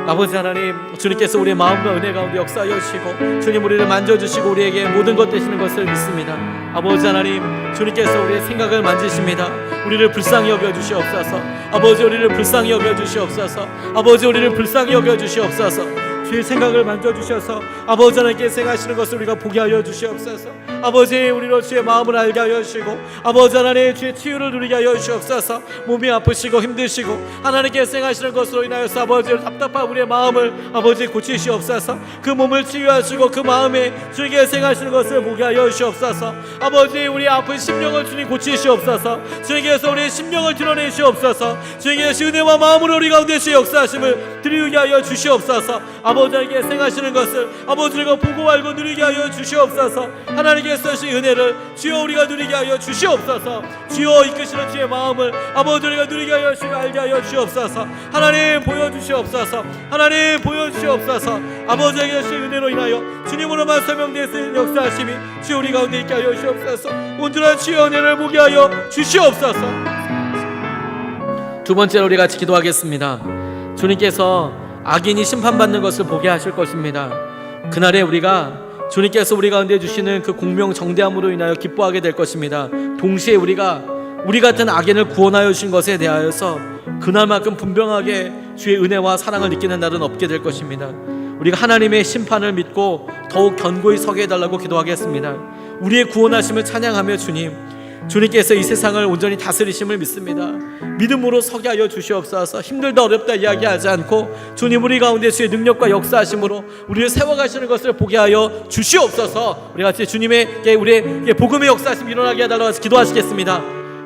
아버지 하나님, 주님께서 우리의 마음과 은혜 가운데 역사하여 주시고 주님 우리를 만져주시고 우리에게 모든 것 되시는 것을 믿습니다. 아버지 하나님, 주님께서 우리의 생각을 만지십니다. 우리를 불쌍히 여겨주시옵소서. 아버지, 우리를 불쌍히 여겨주시옵소서. 아버지, 우리를 불쌍히 여겨주시옵소서. 주의 생각을 만져주셔서 아버지 하나님께서 행하시는 것을 우리가 보게 하여 주시옵소서. 아버지, 우리로 주의 마음을 알게 하여 주시고 아버지 하나님, 주의 치유를 누리게 하여 주시옵소서. 몸이 아프시고 힘드시고 하나님께서 행하시는 것으로 인하여서 아버지 답답한 우리의 마음을 아버지 고치시옵소서. 그 몸을 치유하시고 그 마음에 주님께서 행하시는 것을 보게 하여 주시옵소서. 아버지, 우리 아픈 심령을 주님 고치시옵소서. 주님께서 우리의 심령을 드러내시옵소서. 주님께서 은혜와 마음으로 우리 가운데 주의 역사하심을 드리게 하여 주시옵소서. 아버지에게 생하시는 것을 아버지가 보고 알고 누리게 하여 주시옵소서. 하나님께서 주신 은혜를 주여 우리가 누리게 하여 주시옵소서. 주여 이끄시는 주의 마음을 아버지가 누리게 하여 주시고 알게 하여 주시옵소서. 하나님 보여주시옵소서. 하나님 보여주시옵소서. 아버지에게 주신 은혜로 인하여 주님으로만 설명되는 역사하심이 주여 우리 가운데 있게 하여 주시옵소서. 온전한 주의 은혜를 보게 하여 주시옵소서. 두 번째로 우리 같이 기도하겠습니다. 주님께서 악인이 심판받는 것을 보게 하실 것입니다. 그날에 우리가 주님께서 우리 가운데 주시는 그 공명 정대함으로 인하여 기뻐하게 될 것입니다. 동시에 우리가 우리 같은 악인을 구원하여 주신 것에 대하여서 그날만큼 분명하게 주의 은혜와 사랑을 느끼는 날은 없게 될 것입니다. 우리가 하나님의 심판을 믿고 더욱 견고히 서게 해달라고 기도하겠습니다. 우리의 구원하심을 찬양하며 주님께서 이 세상을 온전히 다스리심을 믿습니다. 믿음으로 서게 하여 주시옵소서. 힘들다 어렵다 이야기하지 않고 주님 우리 가운데 주의 능력과 역사하심으로 우리를 세워가시는 것을 보게 하여 주시옵소서. 우리 같이 주님에게 우리의 복음의 역사하심 일어나게 해달라고 기도하시겠습니다.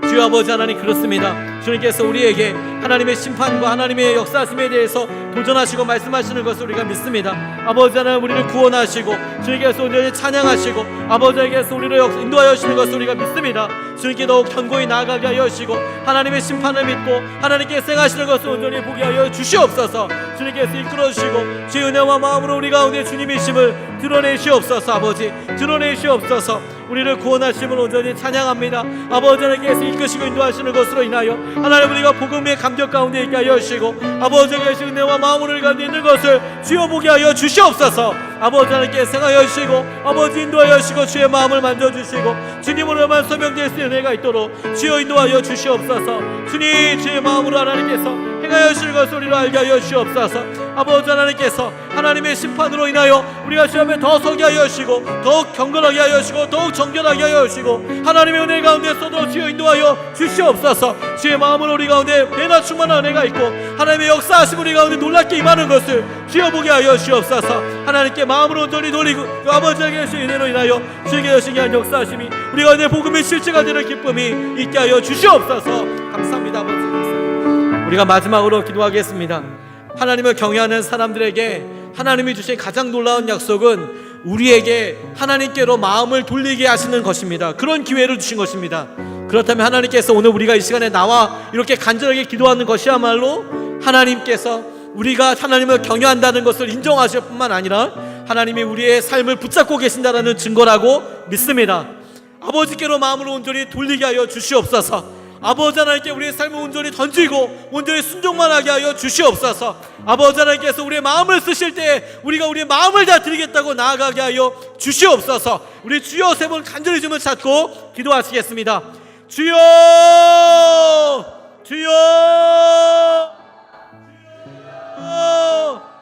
주여 아버지 하나님, 그렇습니다. 주님께서 우리에게 하나님의 심판과 하나님의 역사하심에 대해서 도전하시고 말씀하시는 것을 우리가 믿습니다. 아버지 하나님, 우리를 구원하시고 주님께서 온전히 찬양하시고 아버지에게서 우리를 인도하여 주시는 것을 우리가 믿습니다. 주님께 더욱 견고히 나아가게 하여 주시고 하나님의 심판을 믿고 하나님께서 행하시는 것을 온전히 보게 하여 주시옵소서. 주님께서 이끌어 주시고 주의 은혜와 마음으로 우리 가운데 주님이심을 드러내시옵소서. 아버지, 드러내시옵소서. 우리를 구원하심을 온전히 찬양합니다. 아버지 하나님께서 이끄시고 인도하시는 것으로 인하여 하나님 우리가 복음의 감격 가운데 있게 하여 주시고 아버지에게 은혜와 마음으로 우리 가운데 있는 것을 주여 보게 하여 주시옵소서. 아버지 하나님께서 행하여 주시고 아버지 인도하여 주시고 주의 마음을 만져주시고 주님으로만 소명될 수 있는 은혜가 있도록 주여 인도하여 주시옵소서. 주님, 주의 마음으로 하나님께서 행하여 주실 것을 우리로 알게 하여 주시옵소서. 아버지 하나님께서 하나님의 심판으로 인하여 우리가 주 앞에 더 서게 하여 주시고 더욱 경건하게 하여 주시고 더욱 정결하게 하여 주시고 하나님의 은혜 가운데서도 주여 인도하여 주시옵소서. 주의 마음으로 우리 가운데 배나 충만한 은혜가 있고 하나님의 역사하심 우리 가운데 놀랍게 임하는 것을 주여 보게 하여 주옵소서. 하나님께 마음으로 온전히 돌리고 그 아버지에게 주신 은혜로 인하여 주에게 여신이 한 역사하심이 우리 가운데 복음의 실체가 되는 기쁨이 있게 하여 주시옵소서. 감사합니다. 아버지 우리가 마지막으로 기도하겠습니다. 하나님을 경외하는 사람들에게 하나님이 주신 가장 놀라운 약속은 우리에게 하나님께로 마음을 돌리게 하시는 것입니다. 그런 기회를 주신 것입니다. 그렇다면 하나님께서 오늘 우리가 이 시간에 나와 이렇게 간절하게 기도하는 것이야말로 하나님께서 우리가 하나님을 경외한다는 것을 인정하실 뿐만 아니라 하나님이 우리의 삶을 붙잡고 계신다는 증거라고 믿습니다. 아버지께로 마음을 온전히 돌리게 하여 주시옵소서. 아버지 하나님께 우리의 삶을 온전히 던지고 온전히 순종만 하게 하여 주시옵소서. 아버지 하나님께서 우리의 마음을 쓰실 때 우리가 우리의 마음을 다 드리겠다고 나아가게 하여 주시옵소서. 우리 주여 세 번 간절히 줌을 찾고 기도하시겠습니다. 주여 주여 주여